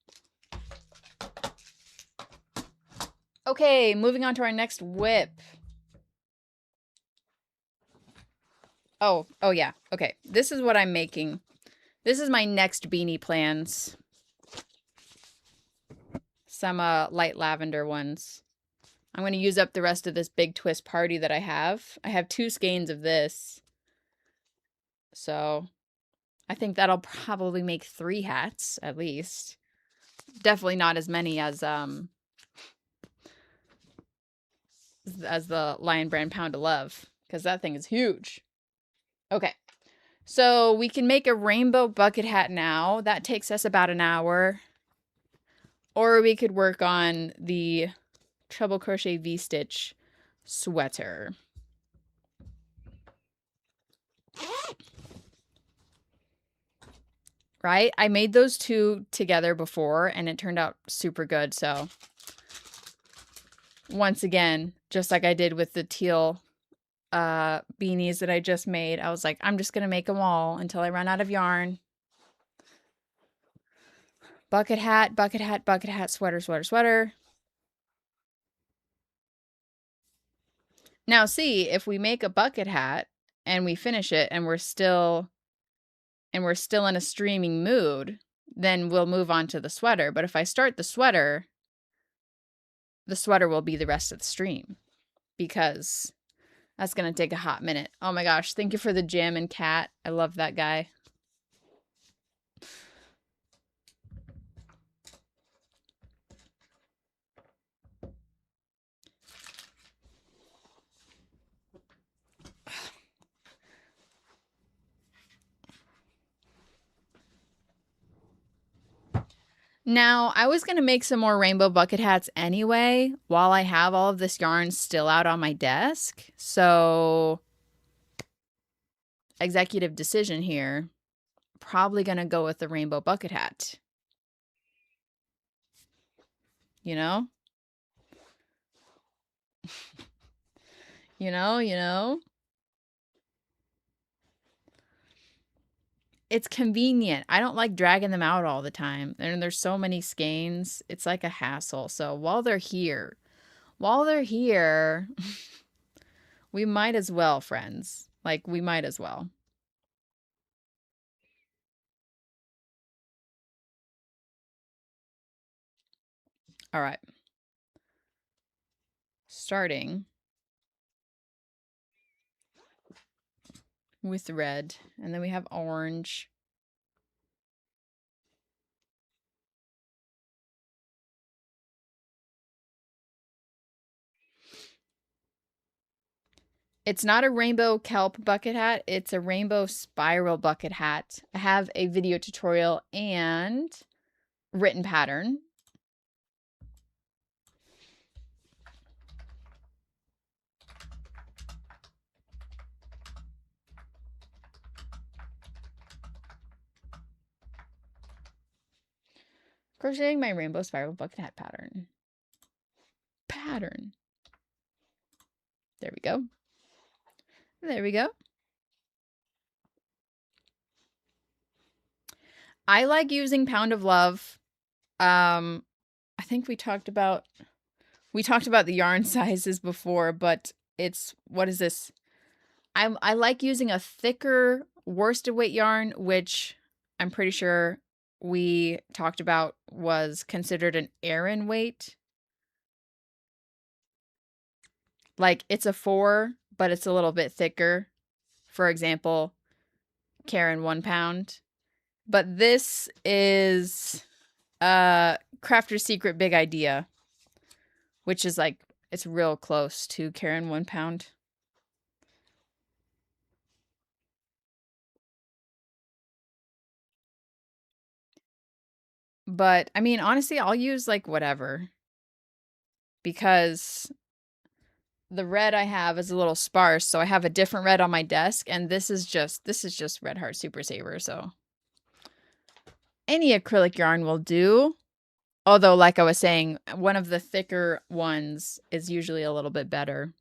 S1: Okay, moving on to our next WIP. Oh yeah. Okay, this is what I'm making. This is my next beanie plans. Some light lavender ones. I'm going to use up the rest of this big twist party that I have. I have 2 skeins of this. So I think that'll probably make 3 hats at least. Definitely not as many as the Lion Brand Pound of Love, because that thing is huge. Okay. So we can make a rainbow bucket hat now. That takes us about an hour. Or we could work on the treble crochet V-stitch sweater. Right? I made those 2 together before and it turned out super good. So once again, just like I did with the teal beanies that I just made, I was like, I'm just going to make them all until I run out of yarn. Bucket hat, bucket hat, bucket hat, sweater, sweater, sweater. Now see, if we make a bucket hat and we finish it and we're still in a streaming mood, then we'll move on to the sweater. But if I start the sweater will be the rest of the stream, because that's going to take a hot minute. Oh my gosh, thank you for the jam and cat. I love that guy. Now, I was going to make some more rainbow bucket hats anyway, while I have all of this yarn still out on my desk. So, executive decision here, probably going to go with the rainbow bucket hat. You know? you know? It's convenient. I don't like dragging them out all the time. And there's so many skeins. It's like a hassle. So while they're here, we might as well, friends. Like, we might as well. All right. Starting with red, and then we have orange. It's not a rainbow kelp bucket hat. It's a rainbow spiral bucket hat. I have a video tutorial and written pattern. Crocheting my rainbow spiral bucket hat pattern. There we go. There we go. I like using Pound of Love. I think we talked about the yarn sizes before, but it's, what is this? I like using a thicker worsted weight yarn, which I'm pretty sure we talked about was considered an Aran weight. Like, it's a 4, but it's a little bit thicker. For example, Karen 1 pound. But this is Crafter's Secret Big Idea, which is like, it's real close to Karen 1 pound. But I mean, honestly, I'll use like whatever, because the red I have is a little sparse, so I have a different red on my desk, and this is just Red Heart Super Saver, so Any acrylic yarn will do. Although, like I was saying, one of the thicker ones is usually a little bit better.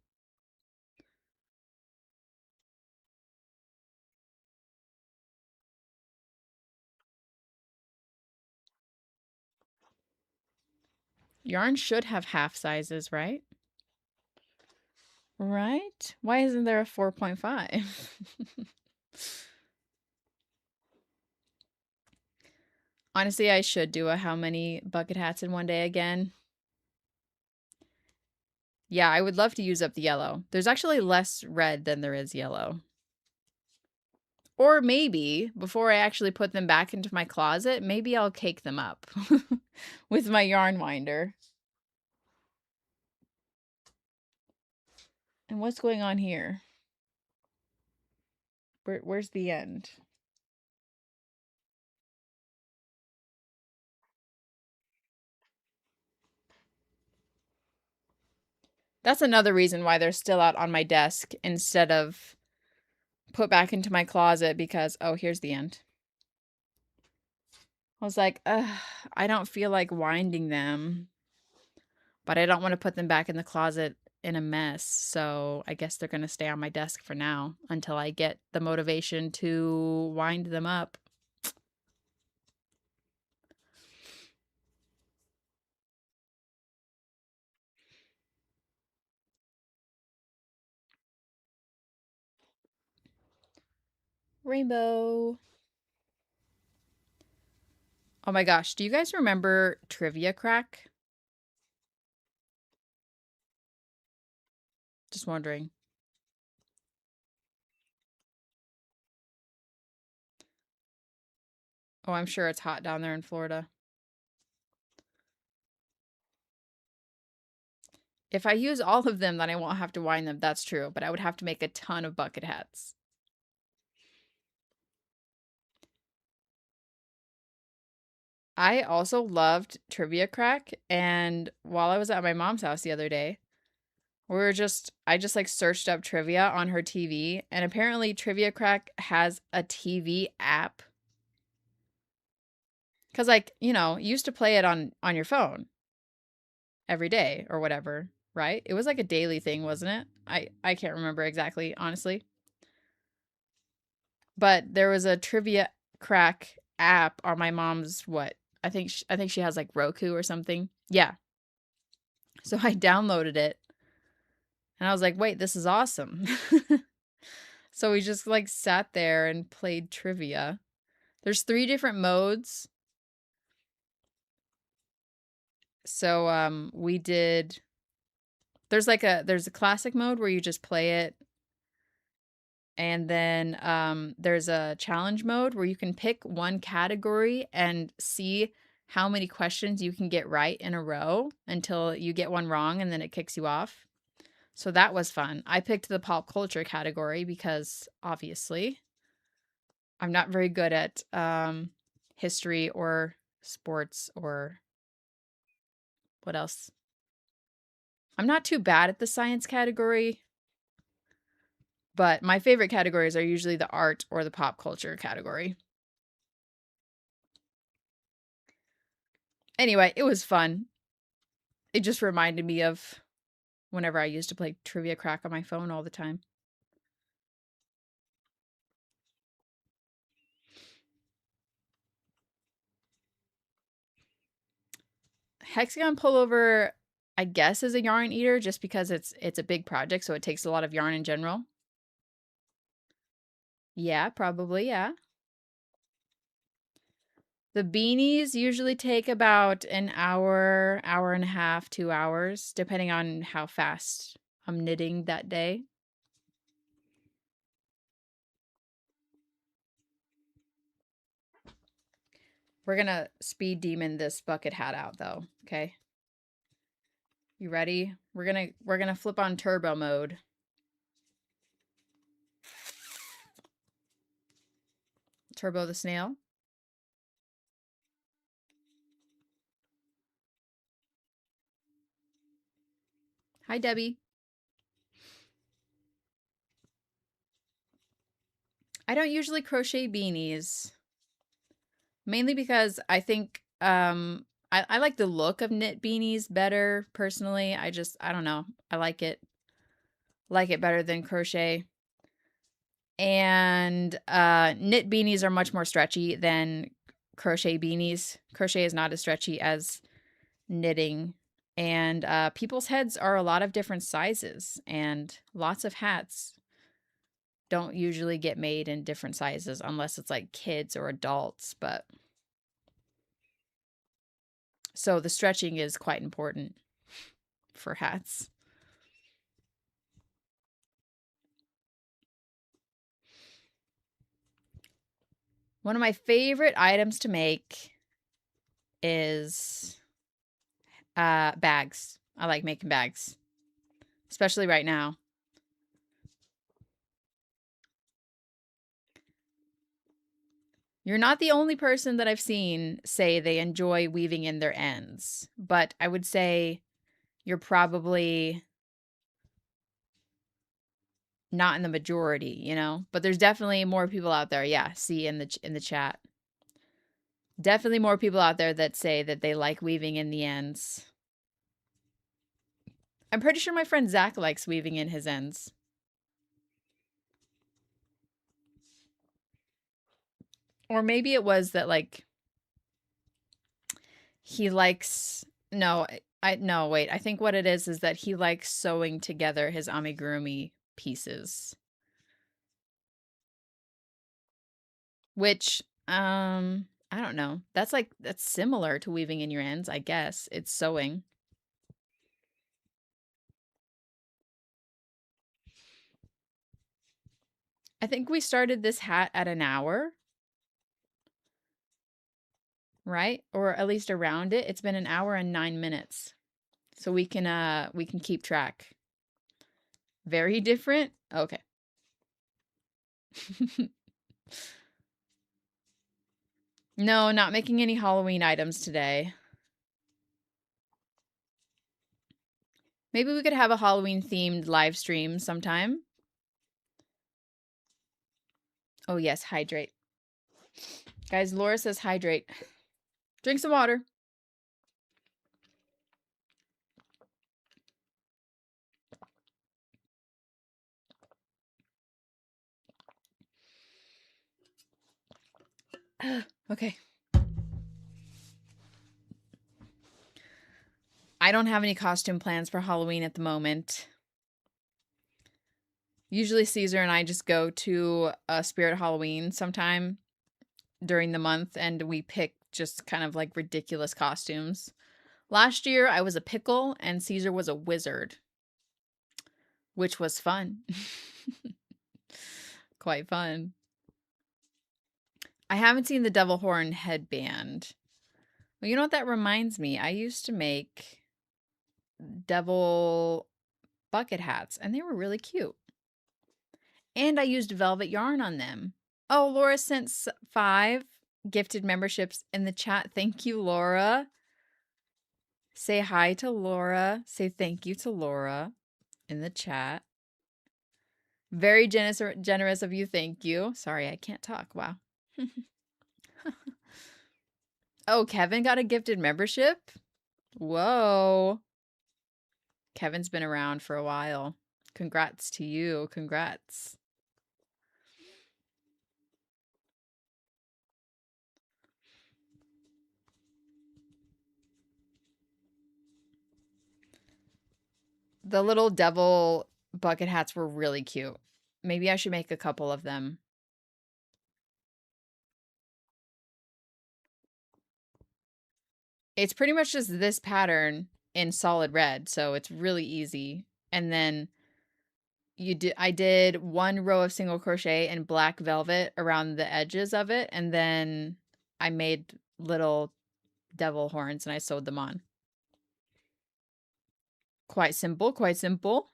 S1: Yarn should have half sizes, right? Right? Why isn't there a 4.5? Honestly, I should do a how many bucket hats in one day again. Yeah, I would love to use up the yellow. There's actually less red than there is yellow. Or maybe, before I actually put them back into my closet, maybe I'll cake them up with my yarn winder. And what's going on here? Where's the end? That's another reason why they're still out on my desk instead of put back into my closet because, oh, here's the end. I was like, I don't feel like winding them, but I don't want to put them back in the closet in a mess. So I guess they're going to stay on my desk for now until I get the motivation to wind them up. Rainbow. Oh my gosh, do you guys remember Trivia Crack? Just wondering. Oh, I'm sure it's hot down there in Florida. If I use all of them, then I won't have to wind them. That's true, but I would have to make a ton of bucket hats. I also loved Trivia Crack, and while I was at my mom's house the other day, I just like searched up trivia on her TV, and apparently Trivia Crack has a TV app. Cause like, you used to play it on your phone every day or whatever, right? It was like a daily thing, wasn't it? I can't remember exactly, honestly. But there was a Trivia Crack app on my mom's what? I think she has like Roku or something. Yeah. So I downloaded it and I was like, "Wait, this is awesome." So we just like sat there and played trivia. There's 3 different modes. So we did there's a classic mode where you just play it, and then there's a challenge mode where you can pick one category and see how many questions you can get right in a row until you get one wrong and then it kicks you off. So that was fun. I picked the pop culture category because obviously I'm not very good at history or sports or what else. I'm not too bad at the science category, but my favorite categories are usually the art or the pop culture category. Anyway, it was fun. It just reminded me of whenever I used to play Trivia Crack on my phone all the time. Hexagon pullover, I guess, is a yarn eater just because it's a big project, so it takes a lot of yarn in general. Yeah, probably, yeah. The beanies usually take about an hour, hour and a half, 2 hours, depending on how fast I'm knitting that day. We're gonna speed demon this bucket hat out though, okay? You ready? We're gonna flip on turbo mode. Turbo the snail. Hi, Debbie. I don't usually crochet beanies. Mainly because I think I like the look of knit beanies better personally. I don't know. I like it better than crochet. And knit beanies are much more stretchy than crochet beanies. Crochet is not as stretchy as knitting. And people's heads are a lot of different sizes, and lots of hats don't usually get made in different sizes unless it's like kids or adults. But so the stretching is quite important for hats. One of my favorite items to make is bags. I like making bags, especially right now. You're not the only person that I've seen say they enjoy weaving in their ends, but I would say you're probably not in the majority, you know? But there's definitely more people out there. Yeah, see in the chat. Definitely more people out there that say that they like weaving in the ends. I'm pretty sure my friend Zach likes weaving in his ends. Or maybe it was that like he likes no, no, wait. I think what it is that he likes sewing together his amigurumi pieces. Which I don't know. That's similar to weaving in your ends, I guess. It's sewing. I think we started this hat at an hour, right? Or at least around it. It's been an hour and 9 minutes. So we can keep track. Very different? Okay. No, not making any Halloween items today. Maybe we could have a Halloween themed live stream sometime. Oh yes, hydrate. Guys, Laura says hydrate. Drink some water. Okay. I don't have any costume plans for Halloween at the moment. Usually Caesar and I just go to a Spirit Halloween sometime during the month and we pick just kind of like ridiculous costumes. Last year I was a pickle and Caesar was a wizard, which was fun. Quite fun. I haven't seen the devil horn headband. Well, you know what that reminds me? I used to make devil bucket hats and they were really cute. And I used velvet yarn on them. Oh, Laura sent 5 gifted memberships in the chat. Thank you, Laura. Say hi to Laura. Say thank you to Laura in the chat. Very generous of you. Thank you. Sorry, I can't talk. Wow. Oh, Kevin got a gifted membership? Whoa. Kevin's been around for a while. Congrats to you. Congrats. The little devil bucket hats were really cute. Maybe I should make a couple of them. It's pretty much just this pattern in solid red, so it's really easy. And then I did 1 row of single crochet in black velvet around the edges of it, and then I made little devil horns and I sewed them on. Quite simple, quite simple.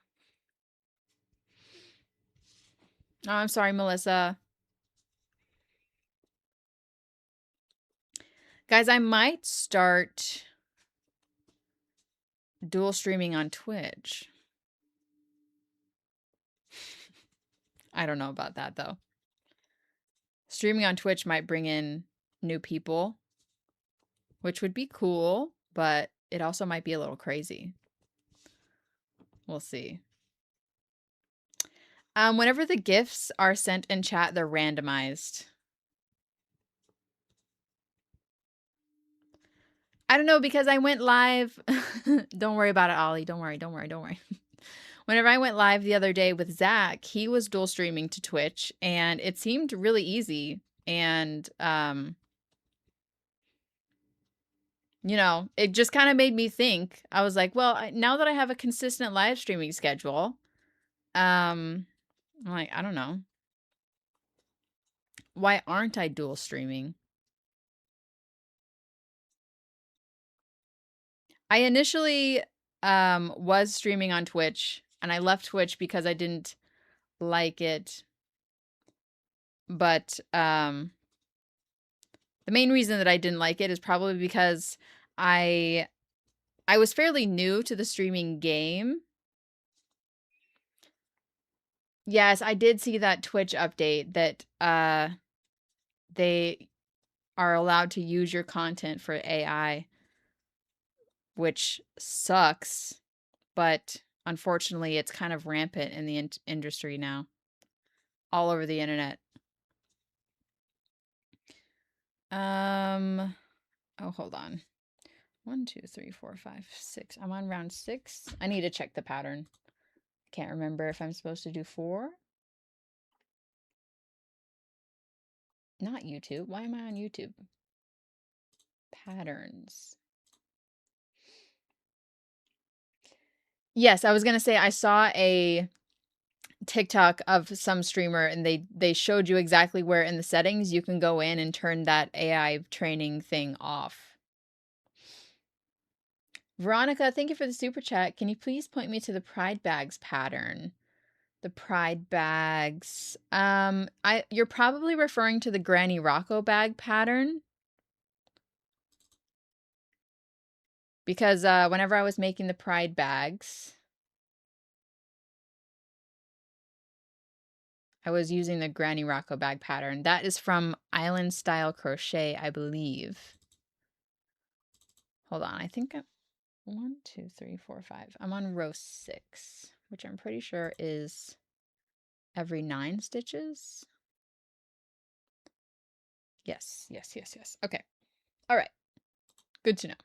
S1: Oh, I'm sorry, Melissa. Guys, I might start dual streaming on Twitch. I don't know about that though. Streaming on Twitch might bring in new people, which would be cool, but it also might be a little crazy. We'll see. Whenever the gifts are sent in chat, they're randomized. I don't know, because I went live. Don't worry about it, Ollie. Don't worry. Whenever I went live the other day with Zach, he was dual streaming to Twitch, and it seemed really easy. And, you know, it just kind of made me think. I was like, well, now that I have a consistent live streaming schedule, I'm like, I don't know. Why aren't I dual streaming? I initially was streaming on Twitch, and I left Twitch because I didn't like it. But the main reason that I didn't like it is probably because I was fairly new to the streaming game. Yes, I did see that Twitch update that they are allowed to use your content for AI, which sucks, but unfortunately it's kind of rampant in the industry now, all over the internet. Oh, hold on. 1, 2, 3, 4, 5, 6. I'm on round 6. I need to check the pattern. Can't remember if I'm supposed to do 4. Not YouTube. Why am I on YouTube? Patterns. Yes, I was gonna say I saw a TikTok of some streamer, and they showed you exactly where in the settings you can go in and turn that AI training thing off. Veronica, thank you for the super chat. Can you please point me to the pride bags pattern? The pride bags. You're probably referring to the Granny Rocco bag pattern. Because whenever I was making the pride bags, I was using the Granny Rocco bag pattern. That is from Island Style Crochet, I believe. Hold on, I think I'm 1, 2, 3, 4, 5. I'm on row 6, which I'm pretty sure is every 9 stitches. Yes. Okay. All right. Good to know.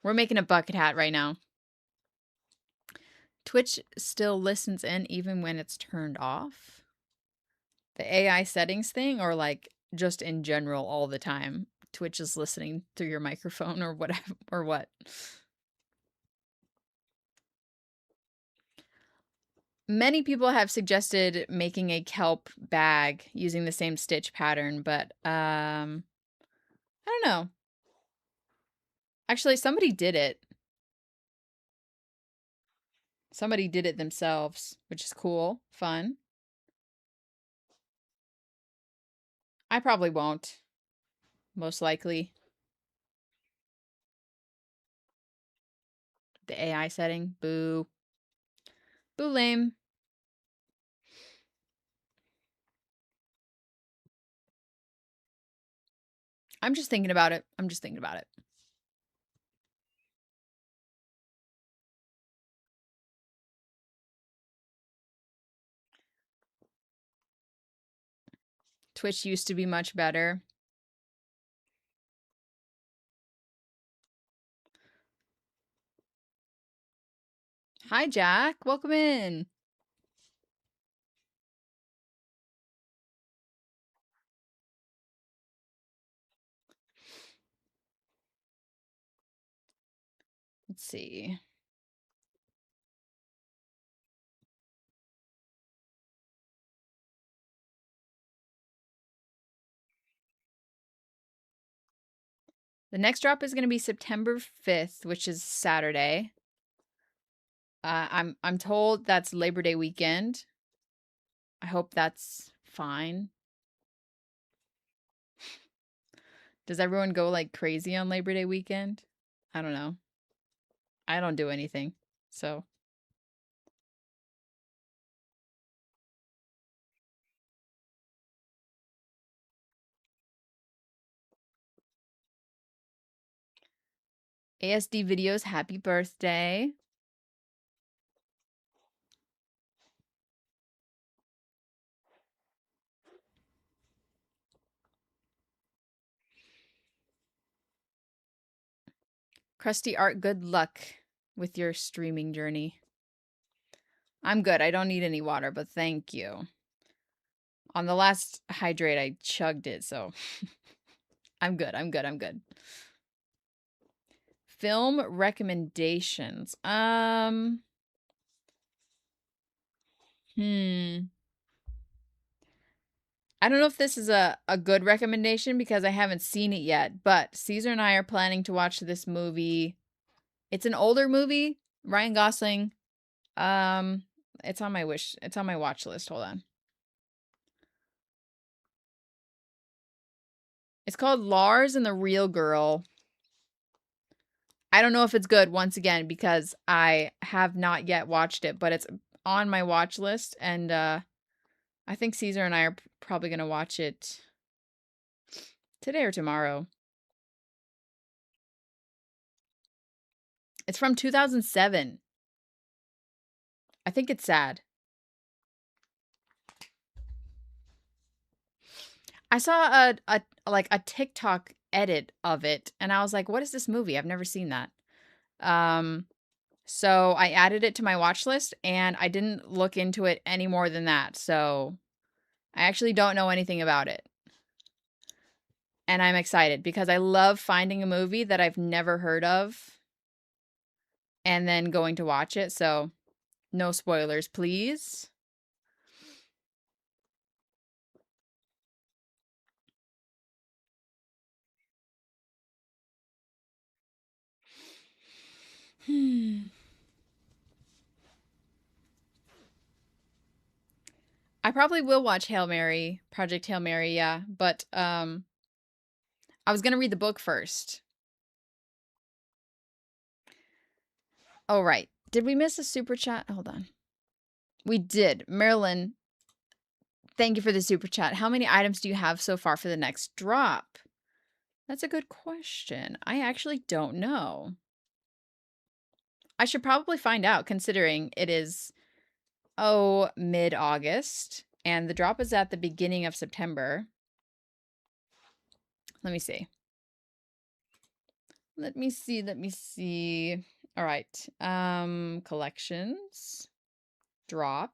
S1: We're making a bucket hat right now. Twitch still listens in even when it's turned off. The AI settings thing, or like just in general all the time? Twitch is listening through your microphone or whatever, or what? Many people have suggested making a kelp bag using the same stitch pattern, but I don't know. Actually, somebody did it. Somebody did it themselves, which is cool, fun. I probably won't. Most likely. The AI setting. Boo. Boo lame. I'm just thinking about it. Twitch used to be much better. Hi, Jack. Welcome in. Let's see. The next drop is going to be September 5th, which is Saturday. I'm told that's Labor Day weekend. I hope that's fine. Does everyone go like crazy on Labor Day weekend? I don't know. I don't do anything. So ASD videos, happy birthday. Krusty Art, good luck with your streaming journey. I'm good. I don't need any water, but thank you. On the last hydrate, I chugged it, so I'm good. I'm good. I'm good. Film recommendations. I don't know if this is a good recommendation because I haven't seen it yet, but Caesar and I are planning to watch this movie. It's an older movie. Ryan Gosling. It's on my watch list. Hold on. It's called Lars and the Real Girl. I don't know if it's good, once again, because I have not yet watched it, but it's on my watch list, and I think Caesar and I are probably going to watch it today or tomorrow. It's from 2007. I think it's sad. I saw a TikTok edit of it, and I was like, what is this movie? I've never seen that. So I added it to my watch list, and I didn't look into it any more than that. So I actually don't know anything about it. And I'm excited because I love finding a movie that I've never heard of and then going to watch it. So no spoilers, please. I probably will watch Project Hail Mary, yeah, but I was going to read the book first. Oh, right. Did we miss a super chat? Hold on. We did. Marilyn, thank you for the super chat. How many items do you have so far for the next drop? That's a good question. I actually don't know. I should probably find out, considering it is, mid-August, and the drop is at the beginning of September. Let me see. Let me see. All right. Collections. Drop.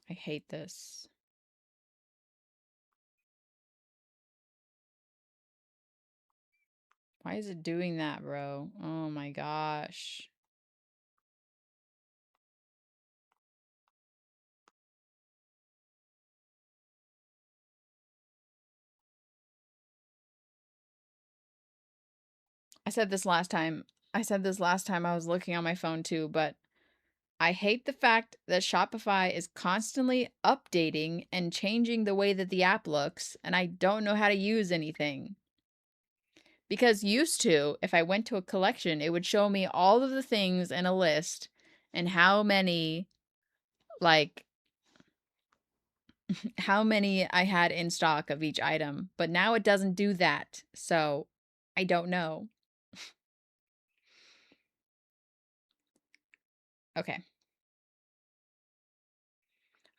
S1: I hate this. Why is it doing that, bro? Oh my gosh. I said this last time I was looking on my phone too, but I hate the fact that Shopify is constantly updating and changing the way that the app looks, and I don't know how to use anything. Because used to, if I went to a collection, it would show me all of the things in a list and how many I had in stock of each item. But now it doesn't do that. So I don't know. Okay.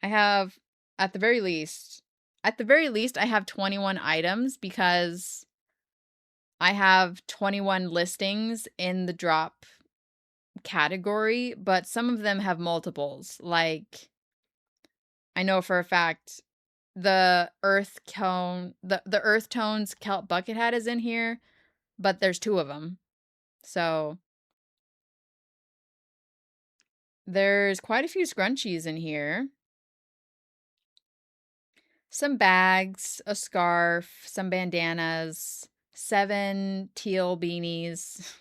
S1: I have, at the very least, I have 21 items because I have 21 listings in the drop category, but some of them have multiples. Like, I know for a fact the earth tones kelp bucket hat is in here, but there's 2 of them. So there's quite a few scrunchies in here. Some bags, a scarf, some bandanas, 7 teal beanies.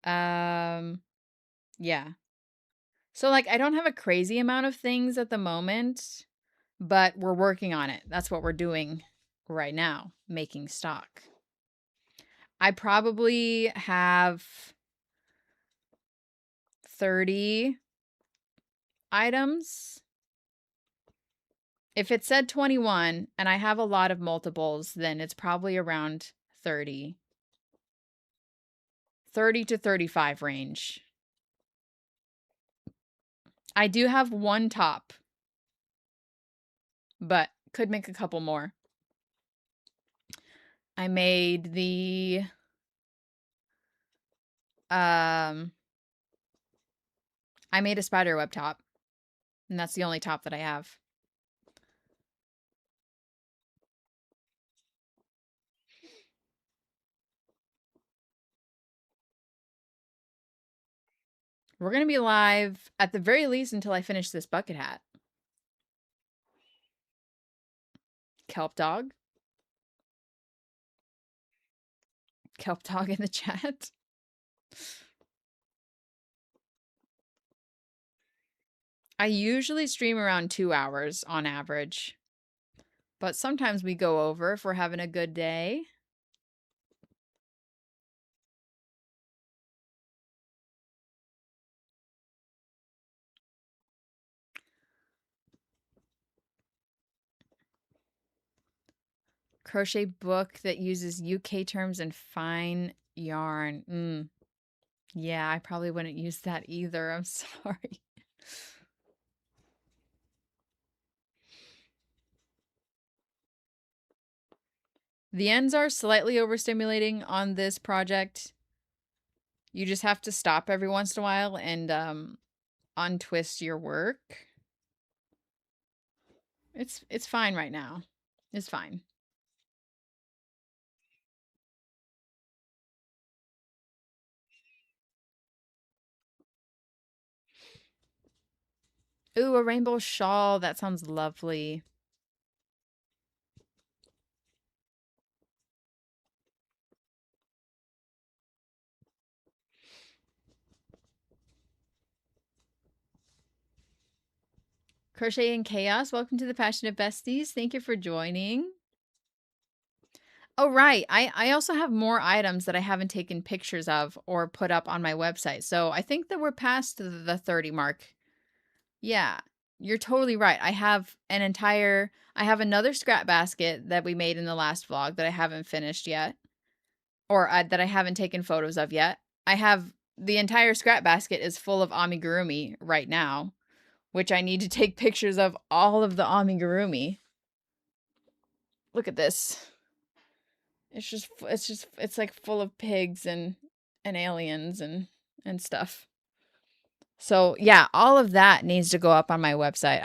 S1: Yeah. So, like, I don't have a crazy amount of things at the moment, but we're working on it. That's what we're doing right now, making stock. I probably have 30 items If it said 21 and I have a lot of multiples, then it's probably around 30. 30 to 35 range. I do have one top, but could make a couple more. I made the I made a spider web top, and that's the only top that I have. We're going to be live at the very least until I finish this bucket hat. Kelp dog. Kelp dog in the chat. I usually stream around 2 hours on average, but sometimes we go over if we're having a good day. Crochet book that uses UK terms and fine yarn. Yeah, I probably wouldn't use that either. I'm sorry. The ends are slightly overstimulating on this project. You just have to stop every once in a while and untwist your work. It's fine right now. It's fine. Ooh, a rainbow shawl. That sounds lovely. Crochet in Chaos, welcome to the Passionate Besties. Thank you for joining. Oh, right. I also have more items that I haven't taken pictures of or put up on my website. So I think that we're past the 30 mark. Yeah, you're totally right. I have another scrap basket that we made in the last vlog that I haven't finished yet, or that I haven't taken photos of yet. I have the entire scrap basket is full of amigurumi right now, which I need to take pictures of all of the amigurumi. Look at this. It's like full of pigs and aliens and stuff. So yeah, all of that needs to go up on my website.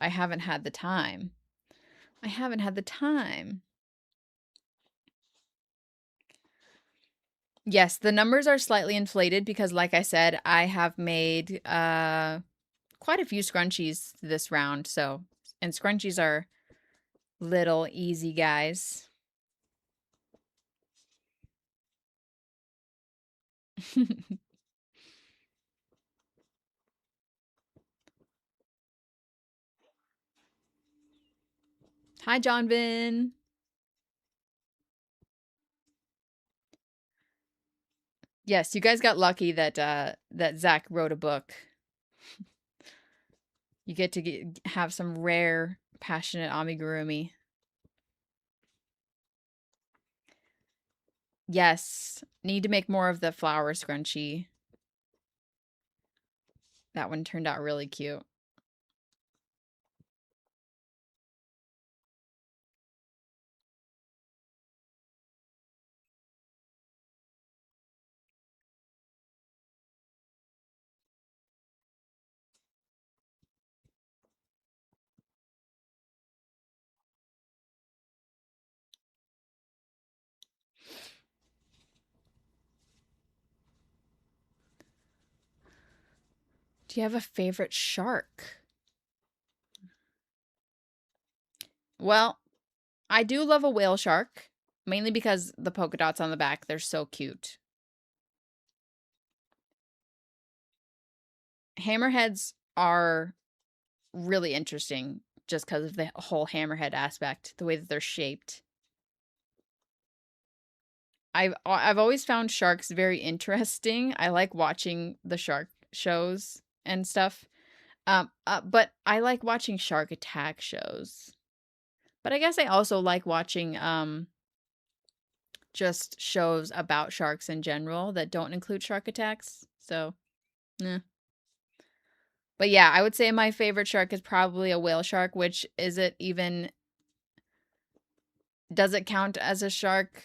S1: I haven't had the time. I haven't had the time. Yes, the numbers are slightly inflated because like I said, I have made quite a few scrunchies this round. And scrunchies are little easy guys. Hi, John Vin. Yes, you guys got lucky that that Zach wrote a book. You get to have some rare, passionate amigurumi. Yes, need to make more of the flower scrunchie. That one turned out really cute. Do you have a favorite shark? Well, I do love a whale shark, mainly because the polka dots on the back, they're so cute. Hammerheads are really interesting just because of the whole hammerhead aspect, the way that they're shaped. I've always found sharks very interesting. I like watching the shark shows and stuff. But I like watching shark attack shows. But I guess I also like watching just shows about sharks in general that don't include shark attacks. So, yeah. But yeah, I would say my favorite shark is probably a whale shark, which is it even, does it count as a shark?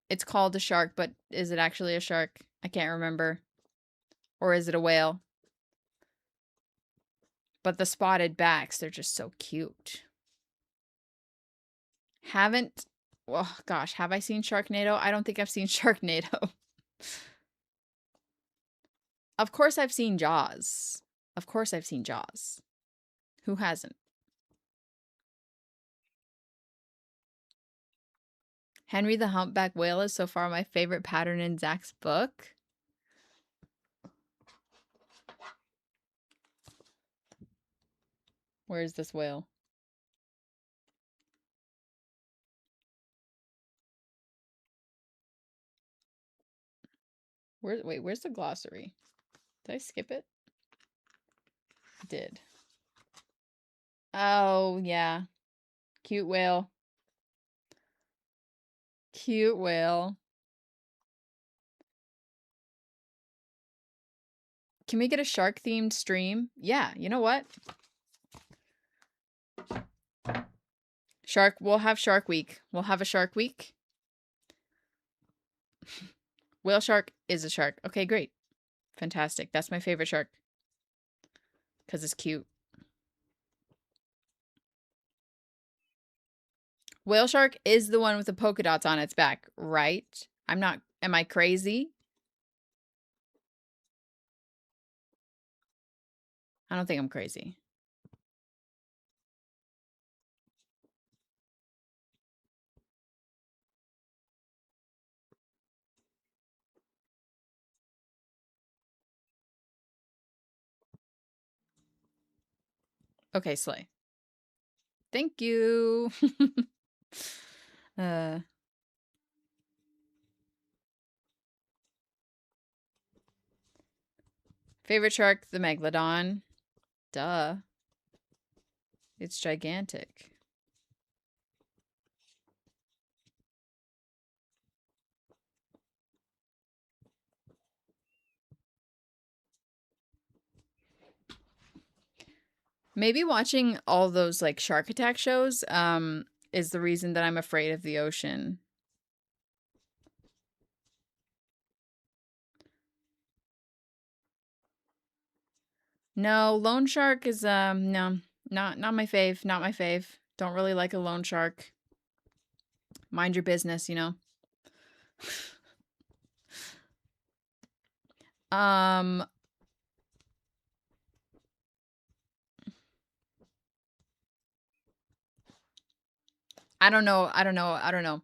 S1: It's called a shark, but is it actually a shark? I can't remember. Or is it a whale? But the spotted backs, they're just so cute. Haven't, oh gosh, have I seen Sharknado? I don't think I've seen Sharknado. Of course I've seen Jaws. Of course I've seen Jaws. Who hasn't? Henry the Humpback Whale is so far my favorite pattern in Zach's book. Where is this whale? Wait, where's the glossary? Did I skip it? I did. Oh, yeah. Cute whale. Cute whale. Can we get a shark-themed stream? Yeah, you know what? We'll have Shark Week. We'll have a Shark Week. Whale shark is a shark. Okay, great. Fantastic. That's my favorite shark. Because it's cute. Whale shark is the one with the polka dots on its back, right? Am I crazy? I don't think I'm crazy. Okay, Slay. Thank you. Favorite shark, the Megalodon. Duh. It's gigantic. Maybe watching all those like shark attack shows is the reason that I'm afraid of the ocean. No, loan shark is no, not my fave, not my fave. Don't really like a loan shark. Mind your business, you know. I don't know. I don't know.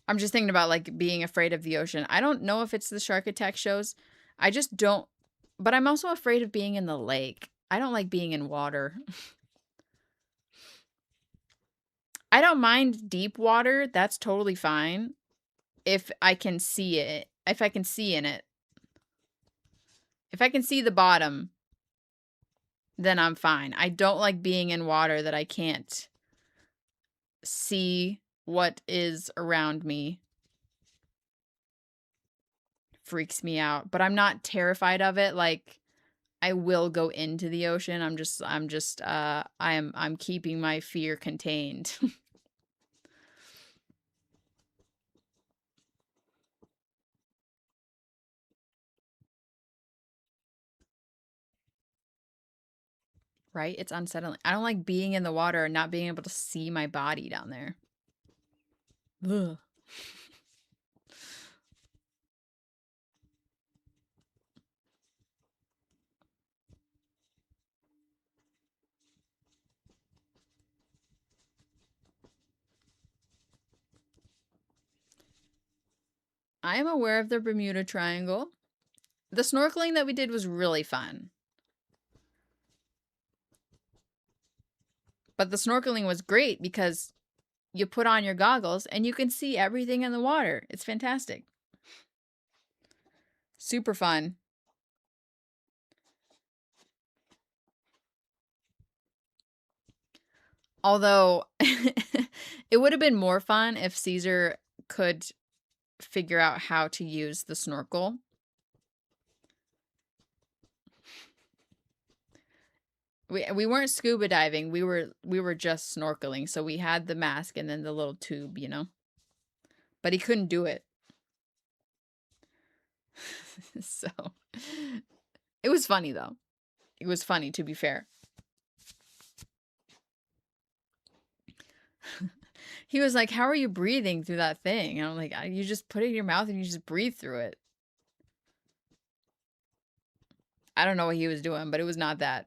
S1: I'm just thinking about like being afraid of the ocean. I don't know if it's the shark attack shows. I just don't, but I'm also afraid of being in the lake. I don't like being in water. I don't mind deep water. That's totally fine. If I can see it. If I can see in it. If I can see the bottom, then I'm fine. I don't like being in water that I can't see what is around me. Freaks me out. But I'm not terrified of it. Like, I will go into the ocean. I'm keeping my fear contained. Right? It's unsettling. I don't like being in the water and not being able to see my body down there. Ugh. I am aware of the Bermuda Triangle. The snorkeling that we did was really fun. But the snorkeling was great because you put on your goggles and you can see everything in the water. It's fantastic. Super fun. Although it would have been more fun if Caesar could figure out how to use the snorkel. We weren't scuba diving. We were just snorkeling. So we had the mask and then the little tube, you know. But he couldn't do it. So it was funny though. It was funny, to be fair. He was like, "How are you breathing through that thing?" And I'm like, "You just put it in your mouth and you just breathe through it." I don't know what he was doing, but it was not that.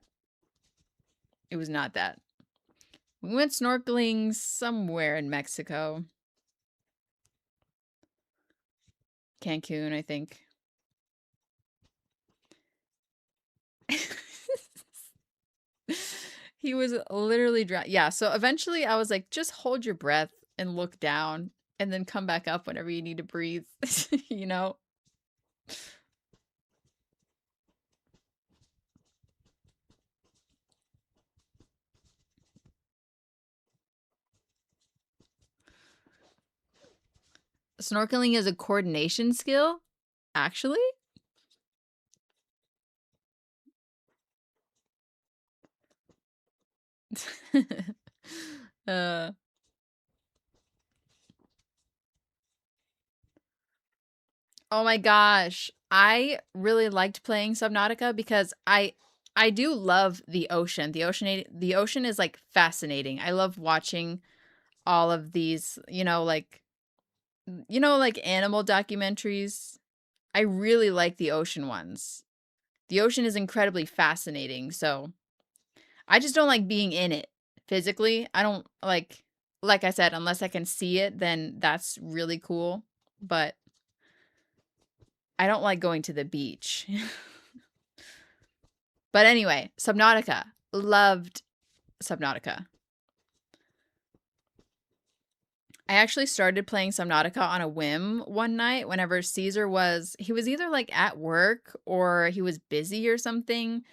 S1: It was not that. We went snorkeling somewhere in Mexico. Cancun, I think. He was literally drowning. Yeah, so eventually I was like, just hold your breath and look down and then come back up whenever you need to breathe, you know? Snorkeling is a coordination skill, actually? uh Oh my gosh. I really liked playing Subnautica because I do love the ocean. The ocean is like fascinating. I love watching all of these, like animal documentaries. I really like the ocean ones. The ocean is incredibly fascinating. So, I just don't like being in it physically. I don't like I said, unless I can see it, then that's really cool. But I don't like going to the beach. But anyway, Subnautica. Loved Subnautica. I actually started playing Subnautica on a whim one night whenever Caesar he was either like at work or he was busy or something.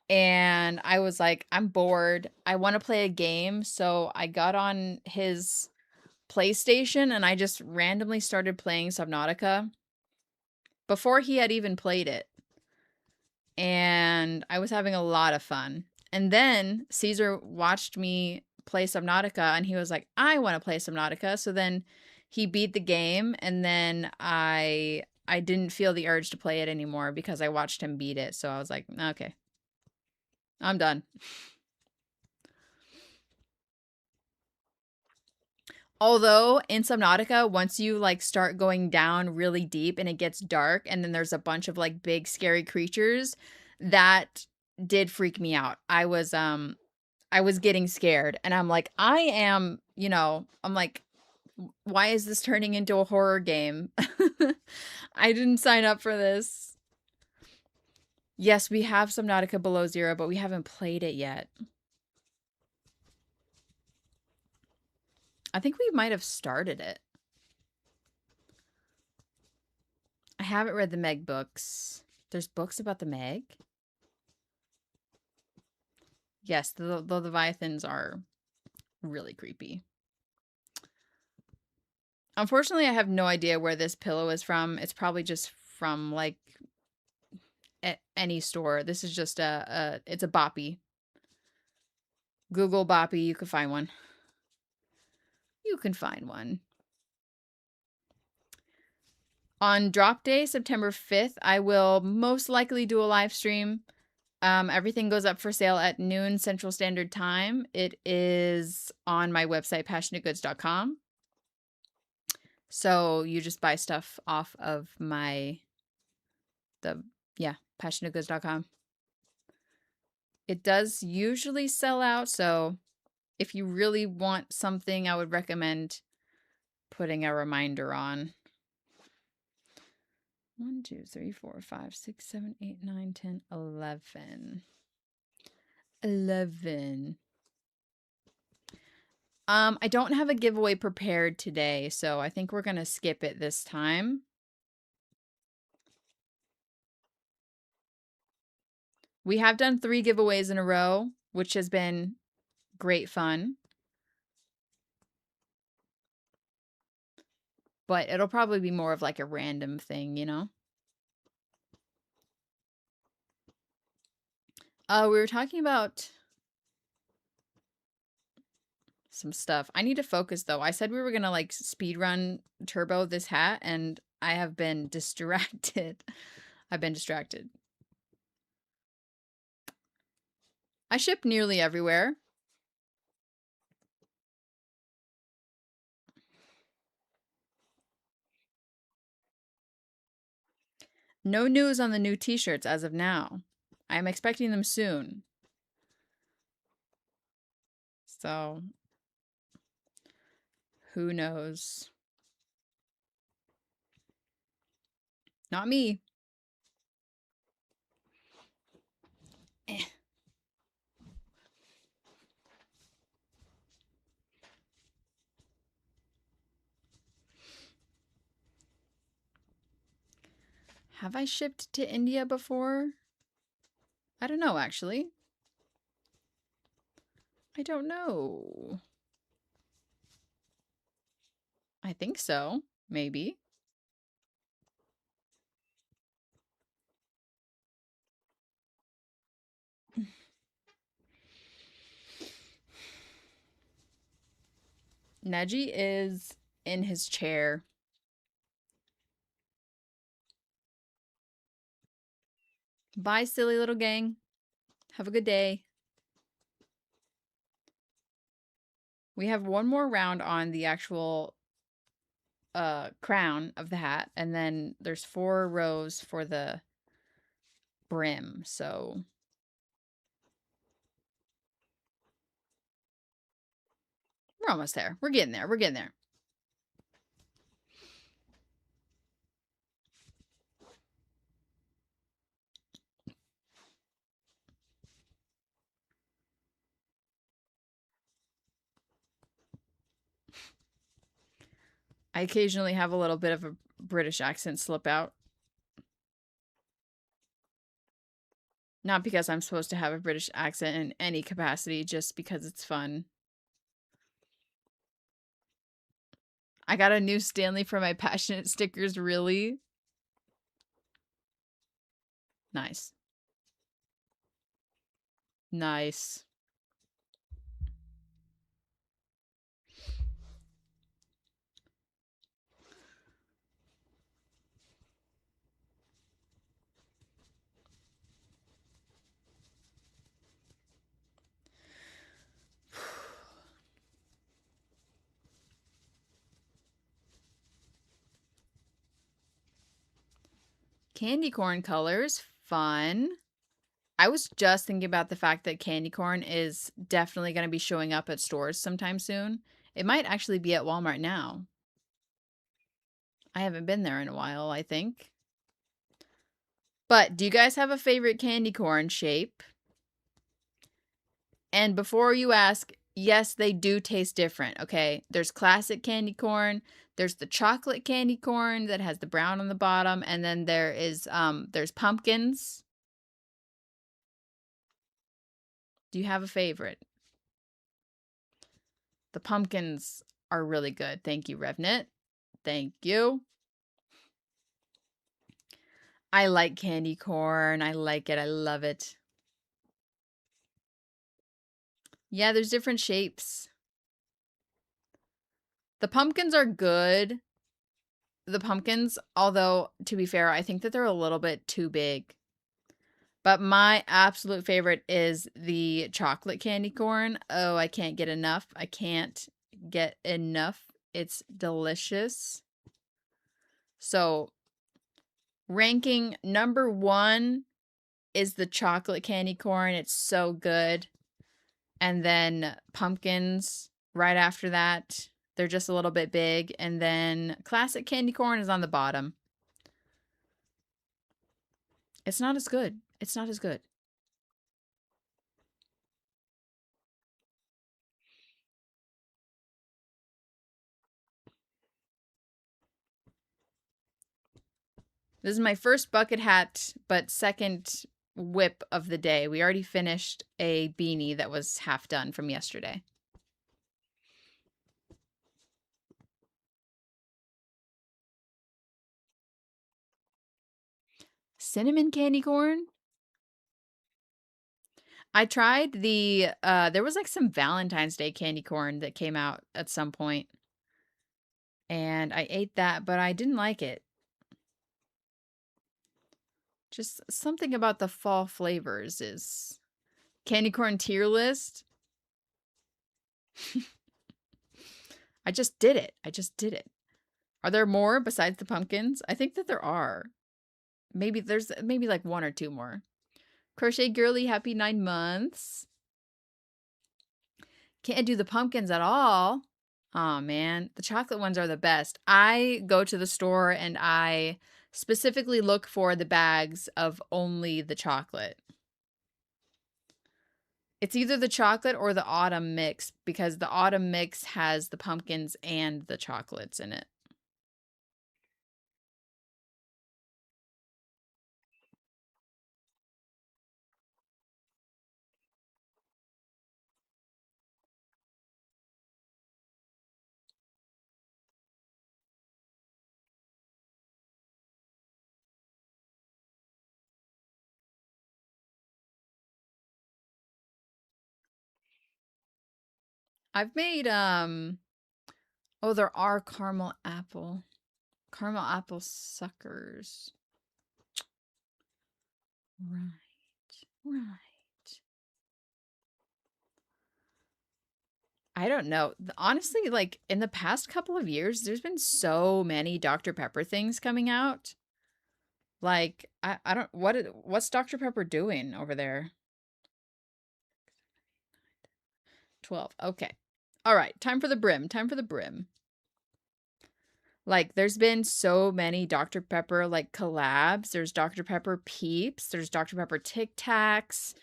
S1: And I was like, I'm bored. I want to play a game. So I got on his PlayStation and I just randomly started playing Subnautica before he had even played it. And I was having a lot of fun. And then Caesar watched me play Subnautica and he was like, I want to play Subnautica. So then he beat the game and then I didn't feel the urge to play it anymore because I watched him beat it. So I was like, okay, I'm done. Although in Subnautica, once you like start going down really deep and it gets dark and then there's a bunch of like big scary creatures, that did freak me out. I was getting scared and I'm like, I'm like, why is this turning into a horror game? I didn't sign up for this. Yes, we have Subnautica Below Zero, but we haven't played it yet. I think we might have started it. I haven't read the Meg books. There's books about the Meg? Yes, the Leviathans are really creepy. Unfortunately, I have no idea where this pillow is from. It's probably just from like any store. This is just it's a boppy. Google boppy, you can find one. You can find one. On drop day, September 5th, I will most likely do a live stream. Everything goes up for sale at noon Central Standard Time. It is on my website, passioknitgoods.com. So you just buy stuff off of passioknitgoods.com. It does usually sell out, so if you really want something, I would recommend putting a reminder on. 1, 2, 3, 4, 5, 6, 7, 8, 9, 10, 11. 11. I don't have a giveaway prepared today, so I think we're going to skip it this time. We have done 3 giveaways in a row, which has been great fun. But it'll probably be more of like a random thing, you know? We were talking about some stuff. I need to focus though. I said we were gonna like speed run turbo this hat, and I have been distracted. I've been distracted. I ship nearly everywhere. No news on the new t-shirts as of now. I am expecting them soon. So, who knows? Not me. Eh. Have I shipped to India before? I don't know, actually. I don't know. I think so. Maybe. Neji is in his chair. Bye, silly little gang. Have a good day. We have one more round on the actual crown of the hat, and then there's 4 rows for the brim, so we're almost there. We're getting there. We're getting there. I occasionally have a little bit of a British accent slip out. Not because I'm supposed to have a British accent in any capacity, just because it's fun. I got a new Stanley for my Passionate stickers, really? Nice. Nice. Candy corn colors, fun. I was just thinking about the fact that candy corn is definitely going to be showing up at stores sometime soon. It might actually be at Walmart now. I haven't been there in a while, I think. But do you guys have a favorite candy corn shape? And before you ask, yes, they do taste different, okay? There's classic candy corn, there's the chocolate candy corn that has the brown on the bottom, and then there's pumpkins. Do you have a favorite? The pumpkins are really good. Thank you, Revnit. Thank you. I like candy corn. I like it. I love it. Yeah, there's different shapes. The pumpkins are good. The pumpkins, although, to be fair, I think that they're a little bit too big. But my absolute favorite is the chocolate candy corn. Oh, I can't get enough. I can't get enough. It's delicious. So, ranking number 1 is the chocolate candy corn. It's so good. And then pumpkins right after that. They're just a little bit big. And then classic candy corn is on the bottom. It's not as good. It's not as good. This is my first bucket hat, but second WIP of the day. We already finished a beanie that was half done from yesterday. Cinnamon candy corn? I tried the, there was like some Valentine's Day candy corn that came out at some point, and I ate that, but I didn't like it. Just something about the fall flavors is candy corn tier list. I just did it. I just did it. Are there more besides the pumpkins? I think that there are. Maybe there's maybe like 1 or 2 more. Crochet Girly, happy 9 months. Can't do the pumpkins at all. Oh man, the chocolate ones are the best. I go to the store and I specifically look for the bags of only the chocolate. It's either the chocolate or the autumn mix because the autumn mix has the pumpkins and the chocolates in it. I've made oh, there are caramel apple suckers. Right. Right. I don't know. Honestly, like in the past couple of years, there's been so many Dr. Pepper things coming out. Like, I don't what's Dr. Pepper doing over there? 12. Okay. All right, time for the brim. Time for the brim. Like, there's been so many Dr. Pepper like collabs. There's Dr. Pepper Peeps. There's Dr. Pepper Tic Tacs.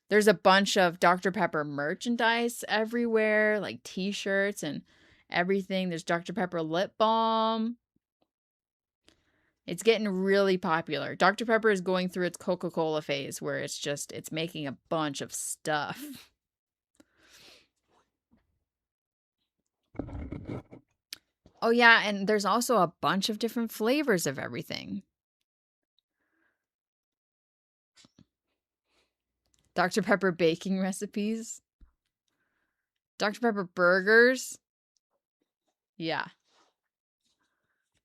S1: There's a bunch of Dr. Pepper merchandise everywhere, like t-shirts and everything. There's Dr. Pepper lip balm. It's getting really popular. Dr. Pepper is going through its Coca-Cola phase where it's making a bunch of stuff. Oh yeah, and there's also a bunch of different flavors of everything. Dr. Pepper baking recipes. Dr. Pepper burgers. Yeah.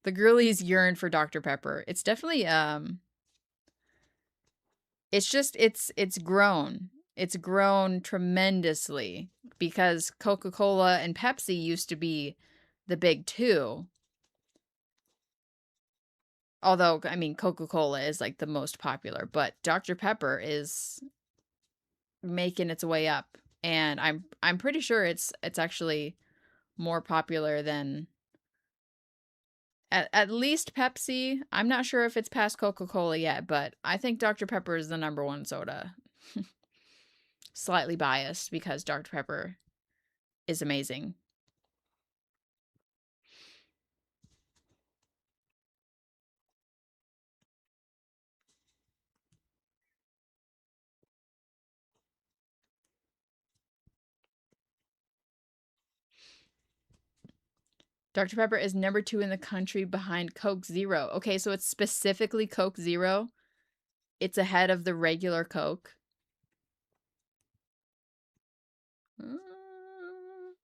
S1: The girlies yearn for Dr. Pepper. It's definitely it's grown. It's grown tremendously because Coca-Cola and Pepsi used to be the big two. Although, I mean, Coca-Cola is like the most popular, but Dr. Pepper is making its way up, and I'm pretty sure it's actually more popular than at least Pepsi. I'm not sure if it's past Coca-Cola yet, but I think Dr. Pepper is the #1 soda. Slightly biased because Dr. Pepper is amazing. Dr. Pepper is #2 in the country behind Coke Zero. Okay, so it's specifically Coke Zero. It's ahead of the regular Coke.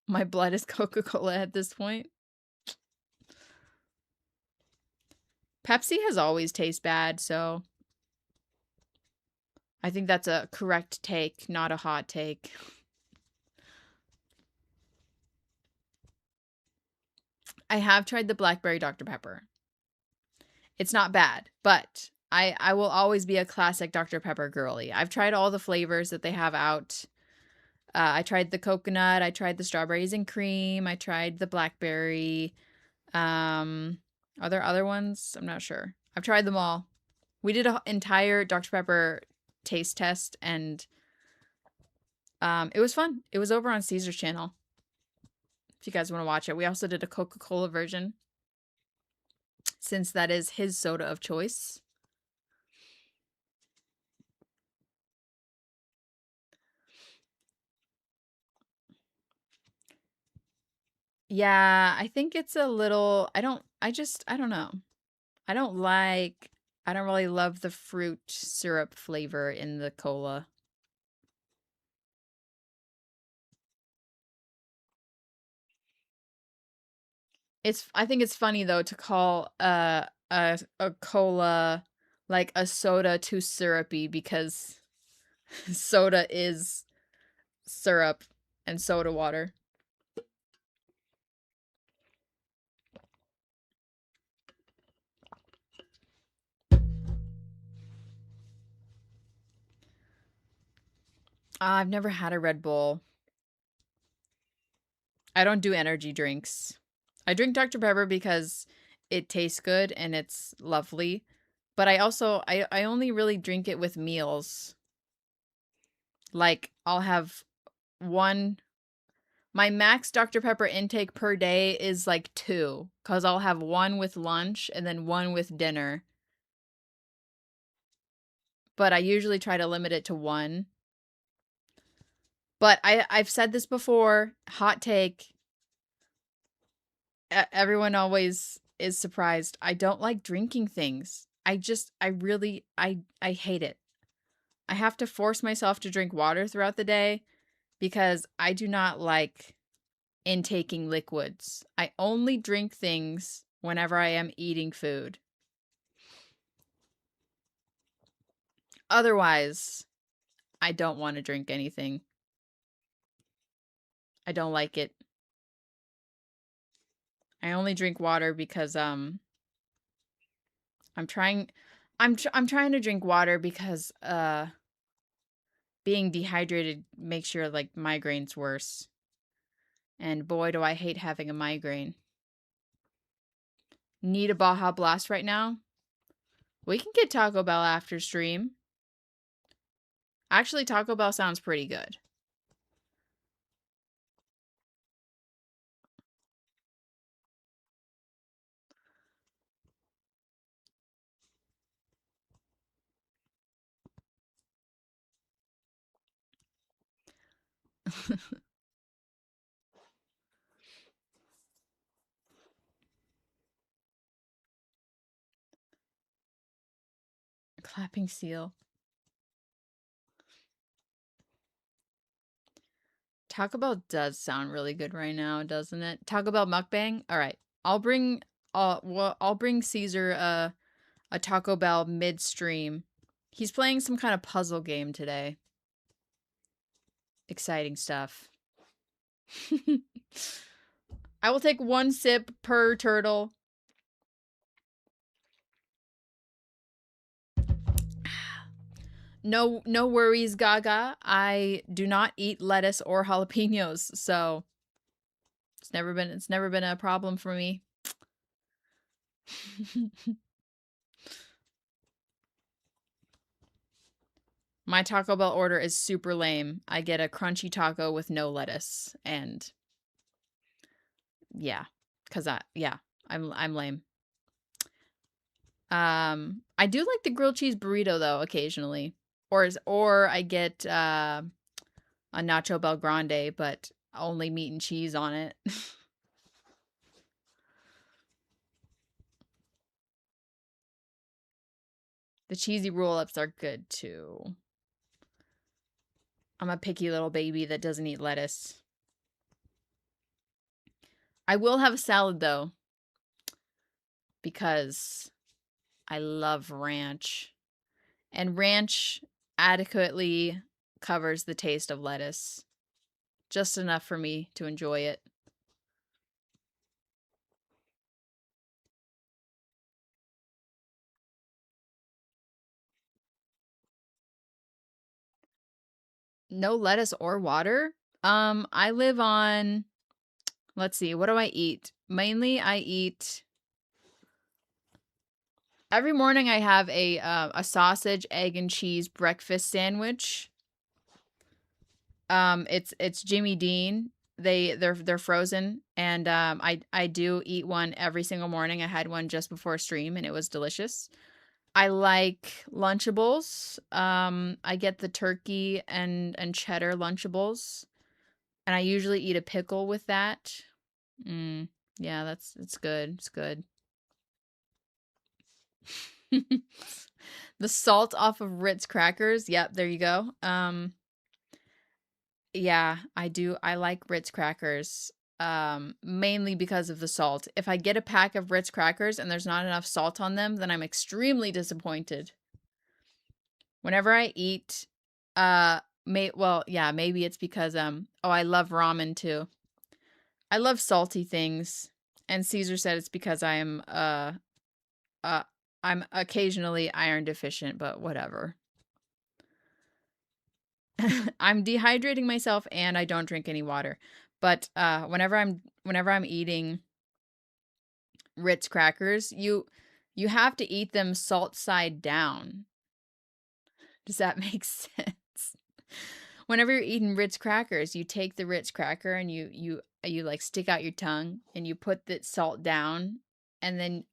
S1: My blood is Coca-Cola at this point. Pepsi has always tasted bad, so I think that's a correct take, not a hot take. I have tried the blackberry Dr. Pepper. It's not bad, but I will always be a classic Dr. Pepper girly. I've tried all the flavors that they have out. I tried the coconut. I tried the strawberries and cream. I tried the blackberry. Are there other ones? I'm not sure. I've tried them all. We did an entire Dr. Pepper taste test, and it was fun. It was over on Caesar's channel. If you guys want to watch it. We also did a Coca-Cola version, since that is his soda of choice. Yeah, I think it's a little, I don't know. I don't like, I don't really love the fruit syrup flavor in the cola. I think it's funny though to call a cola like a soda too syrupy because soda is syrup and soda water. I've never had a Red Bull. I don't do energy drinks. I drink Dr. Pepper because it tastes good and it's lovely. But I only really drink it with meals. Like I'll have one my max Dr. Pepper intake per day is like 2 cuz I'll have one with lunch and then one with dinner. But I usually try to limit it to one. But I've said this before, hot take, everyone always is surprised. I don't like drinking things. I really I hate it. I have to force myself to drink water throughout the day because I do not like intaking liquids. I only drink things whenever I am eating food. Otherwise, I don't want to drink anything. I don't like it. I only drink water because I'm trying I'm trying to drink water because being dehydrated makes your like migraines worse. And boy, do I hate having a migraine. Need a Baja Blast right now? We can get Taco Bell after stream. Actually, Taco Bell sounds pretty good. Clapping seal. Taco Bell does sound really good right now, doesn't it? Taco Bell mukbang. All right, I'll bring Caesar a Taco Bell midstream. He's playing some kind of puzzle game today. Exciting stuff. I will take one sip per turtle. No worries, Gaga. I do not eat lettuce or jalapenos, so it's never been a problem for me. My Taco Bell order is super lame. I get a crunchy taco with no lettuce and yeah, I'm lame. I do like the grilled cheese burrito though occasionally. Or I get a Nacho Bel Grande, but only meat and cheese on it. The cheesy roll-ups are good too. I'm a picky little baby that doesn't eat lettuce. I will have a salad though, because I love ranch. And ranch adequately covers the taste of lettuce. Just enough for me to enjoy it. No lettuce or water? I live on, let's see, what do I eat? Mainly I eat every morning I have a sausage, egg, and cheese breakfast sandwich. It's Jimmy Dean. They're frozen, and I do eat one every single morning. I had one just before stream, and it was delicious. I like Lunchables. I get the turkey and cheddar Lunchables, and I usually eat a pickle with that. Yeah, it's good. It's good. The salt off of Ritz crackers. Yep, there you go. Yeah, I do. I like Ritz crackers. Mainly because of the salt. If I get a pack of Ritz crackers and there's not enough salt on them, then I'm extremely disappointed. Whenever I eat, yeah, maybe it's because oh, I love ramen too. I love salty things, and Caesar said it's because uh I'm occasionally iron deficient, but whatever. I'm dehydrating myself and I don't drink any water. But whenever I'm eating Ritz crackers, you have to eat them salt side down. Does that make sense? Whenever you're eating Ritz crackers, you take the Ritz cracker and you like stick out your tongue and you put the salt down, and then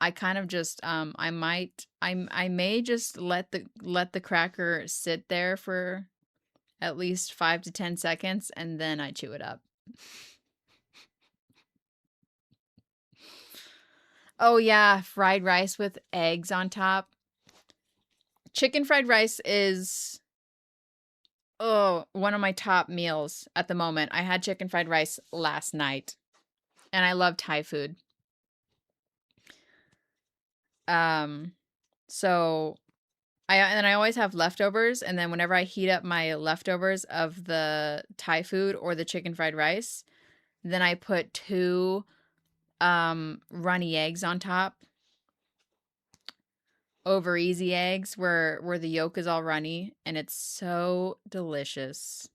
S1: I kind of just I may just let the cracker sit there for at least 5 to 10 seconds and then I chew it up. Oh yeah, fried rice with eggs on top. Chicken fried rice is one of my top meals at the moment. I had chicken fried rice last night and I love Thai food. So I always have leftovers, and then whenever I heat up my leftovers of the Thai food or the chicken fried rice, then I put 2 runny eggs on top. Over easy eggs where the yolk is all runny, and it's so delicious.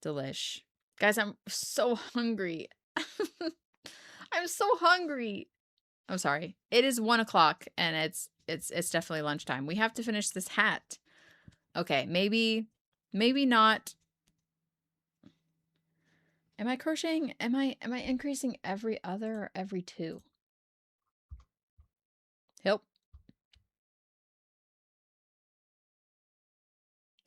S1: Delish. Guys, I'm so hungry. I'm so hungry. I'm sorry. It is 1 o'clock and it's definitely lunchtime. We have to finish this hat. Okay, maybe not. Am I crocheting? Am I increasing every other or every 2? Help.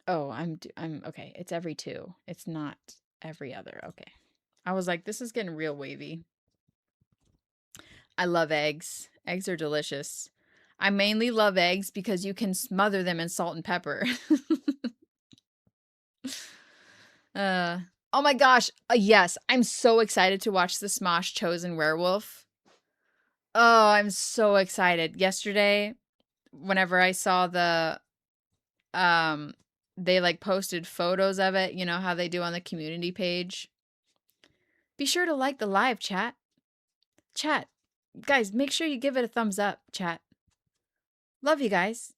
S1: Oh, I'm okay. It's every 2. It's not every other. Okay. I was like, this is getting real wavy. I love eggs. Eggs are delicious. I mainly love eggs because you can smother them in salt and pepper. Oh my gosh. Yes, I'm so excited to watch the Smosh Chosen Werewolf. Oh, I'm so excited. Yesterday, whenever I saw um they like posted photos of it, you know how they do on the community page. Be sure to like the live chat. Chat. Guys, make sure you give it a thumbs up, chat. Love you guys.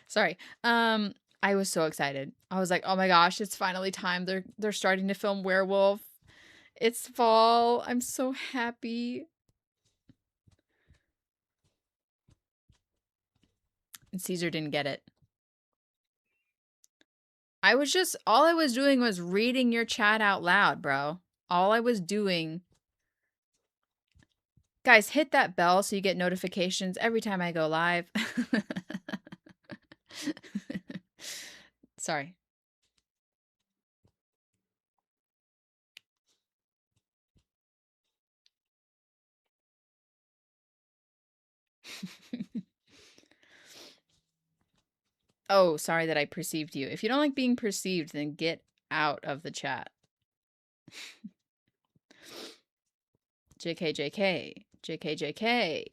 S1: Sorry. I was so excited. I was like, "Oh my gosh, it's finally time. They're starting to film Werewolf. It's fall. I'm so happy." And Caesar didn't get it. All I was doing was reading your chat out loud, bro. All I was doing. Guys, hit that bell so you get notifications every time I go live. Sorry. Oh, sorry that I perceived you. If you don't like being perceived, then get out of the chat. JK, JK. JK, JK.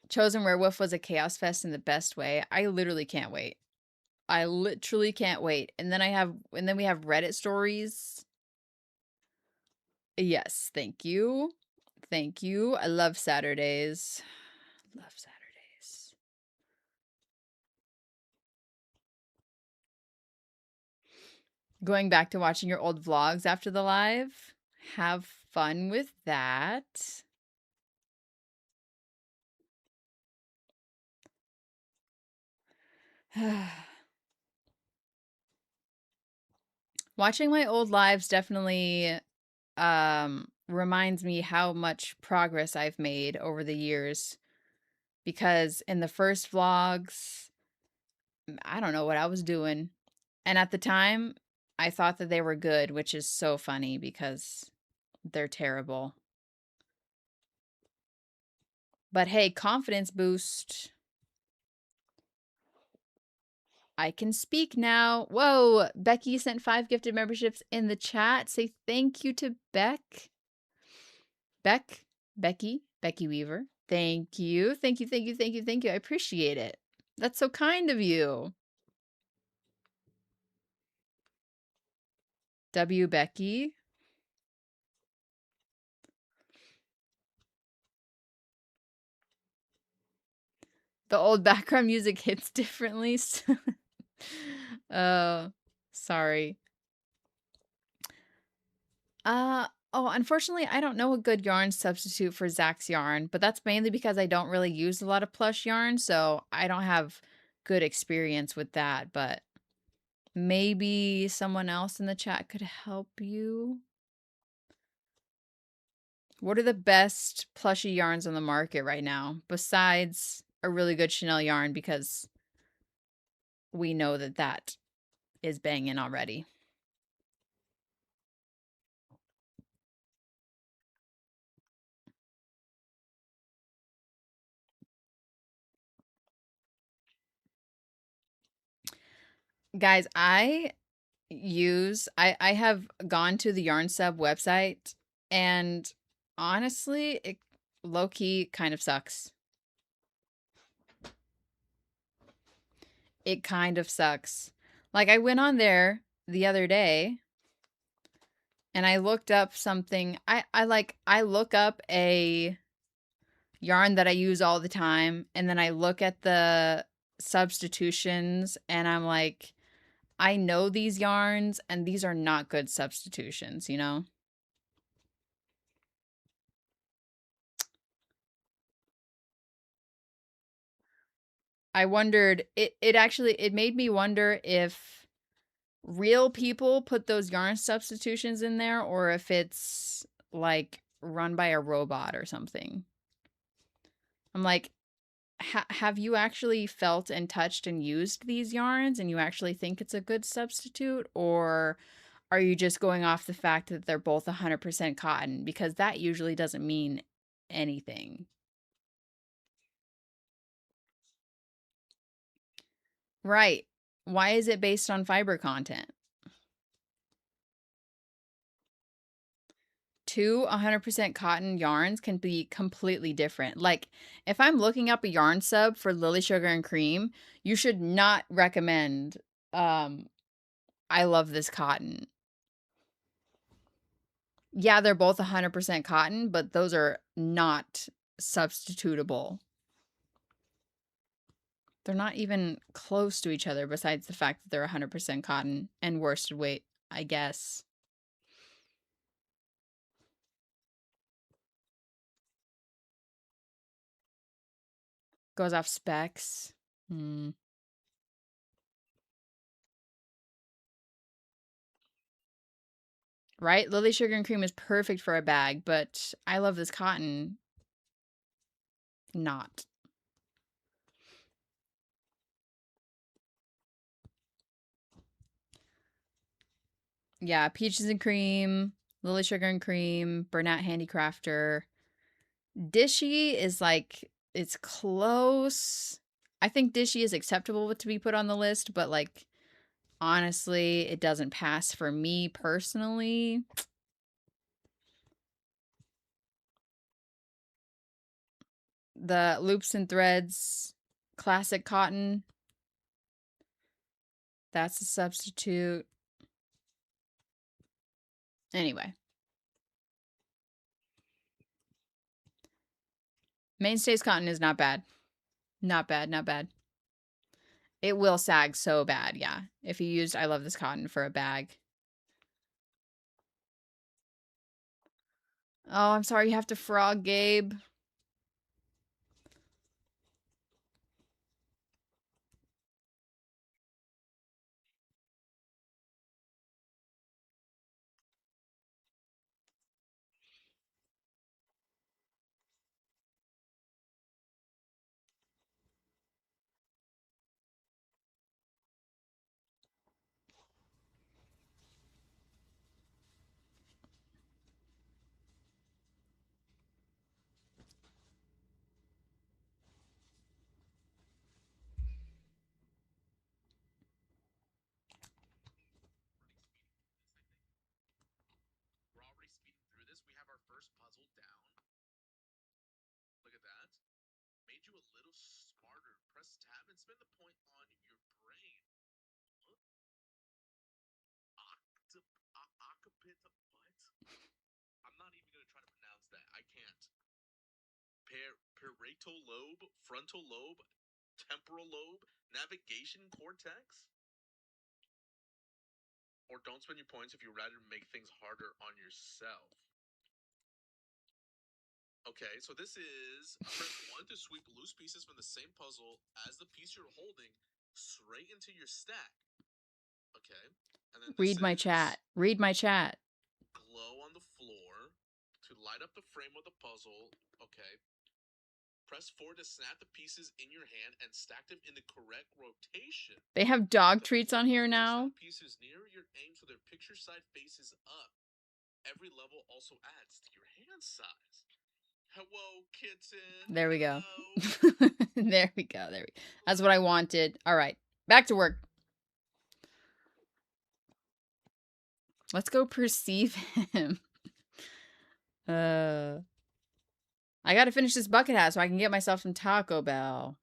S1: Chosen Werewolf was a chaos fest in the best way. I literally can't wait. I literally can't wait. And then we have Reddit stories. Yes, thank you. Thank you. I love Saturdays. Love Saturdays. Going back to watching your old vlogs after the live. Have fun with that. Watching my old lives definitely reminds me how much progress I've made over the years, because in the first vlogs, I don't know what I was doing. And at the time, I thought that they were good, which is so funny because they're terrible. But hey, confidence boost. I can speak now. Whoa, Becky sent 5 gifted memberships in the chat. Say thank you to Beck. Becky Weaver. Thank you. Thank you, thank you, thank you, thank you. I appreciate it. That's so kind of you. W. Becky. The old background music hits differently. Oh, sorry. Oh, unfortunately, I don't know a good yarn substitute for Zach's yarn, but that's mainly because I don't really use a lot of plush yarn, so I don't have good experience with that, but maybe someone else in the chat could help you. What are the best plushy yarns on the market right now besides a really good Chanel yarn, because we know that that is banging already. Guys, I have gone to the Yarn Sub website, and honestly, it low key kind of sucks. It kind of sucks. Like, I went on there the other day and I looked up something. I look up a yarn that I use all the time, and then I look at the substitutions and I'm like, I know these yarns and these are not good substitutions, you know? I wondered, it made me wonder if real people put those yarn substitutions in there or if it's like run by a robot or something. I'm like, have you actually felt and touched and used these yarns and you actually think it's a good substitute, or are you just going off the fact that they're both 100% cotton? Because that usually doesn't mean anything. Right. Why is it based on fiber content? Two 100% cotton yarns can be completely different. Like, if I'm looking up a yarn sub for Lily Sugar and Cream, you should not recommend I love this cotton. Yeah, they're both 100% cotton, but those are not substitutable. They're not even close to each other, besides the fact that they're 100% cotton and worsted weight, I guess. Goes off specs. Hmm. Right? Lily Sugar and Cream is perfect for a bag, but I love this cotton. Not. Yeah, Peaches and Cream, Lily Sugar and Cream, Bernat Handicrafter. Dishy is like, it's close. I think Dishy is acceptable to be put on the list, but like, honestly, it doesn't pass for me personally. The Loops and Threads Classic Cotton, that's a substitute. Anyway. Mainstays Cotton is not bad. Not bad, not bad. It will sag so bad, yeah. If you used I Love This Cotton for a bag. Oh, I'm sorry you have to frog, Gabe.
S2: that? I can't. Parietal lobe, frontal lobe, temporal lobe, navigation cortex? Or don't spend your points if you'd rather make things harder on yourself. Okay, so this is press 1 to sweep loose pieces from the same puzzle as the piece you're holding straight into your stack. Okay, and then
S1: Read my chat. Read my chat.
S2: Glow on the floor to light up the frame of the puzzle. Okay. Press 4 to snap the pieces in your hand and stack them in the correct rotation.
S1: They have dog treats on here now.
S2: Pieces near your aim so their picture side faces up. Every level also adds to your hand size. Hello, kitten.
S1: There we go. There we go. There we go. That's what I wanted. All right. Back to work. Let's go perceive him. I gotta finish this bucket hat so I can get myself some Taco Bell.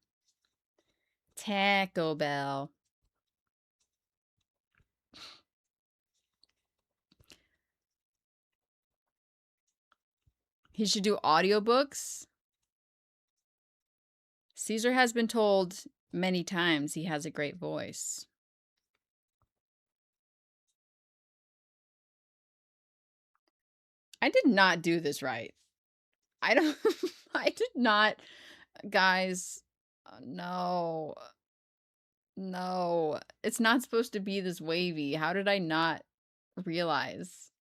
S1: Taco Bell. He should do audiobooks. Caesar has been told many times he has a great voice. I did not do this right. I did not. Guys, no. No. It's not supposed to be this wavy. How did I not realize?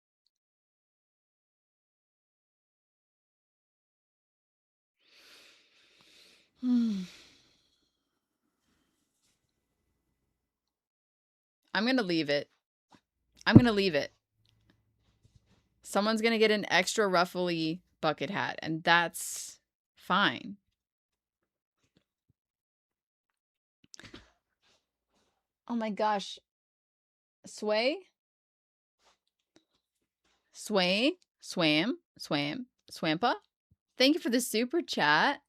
S1: I'm going to leave it. I'm going to leave it. Someone's going to get an extra ruffly bucket hat, and that's fine. Oh my gosh. Sway? Sway? Swam? Swam? Swampa? Thank you for the super chat.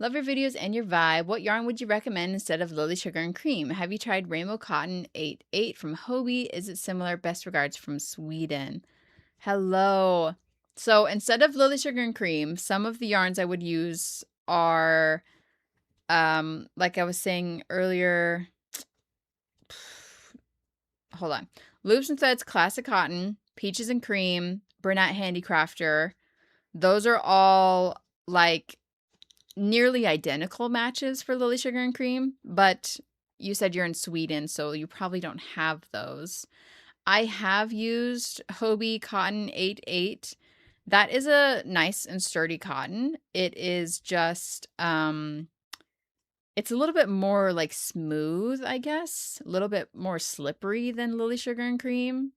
S1: Love your videos and your vibe. What yarn would you recommend instead of Lily Sugar and Cream? Have you tried Rainbow Cotton 88 from Hobie? Is it similar? Best regards from Sweden. Hello. So instead of Lily Sugar and Cream, some of the yarns I would use are, like I was saying earlier, hold on. Loops and Threads Classic Cotton, Peaches and Cream, Bernat Handicrafter. Those are all like nearly identical matches for Lily Sugar and Cream, but you said you're in Sweden, so you probably don't have those. I have used Hobie Cotton 88. That is a nice and sturdy cotton. It is just, it's a little bit more like smooth, I guess. A little bit more slippery than Lily Sugar and Cream.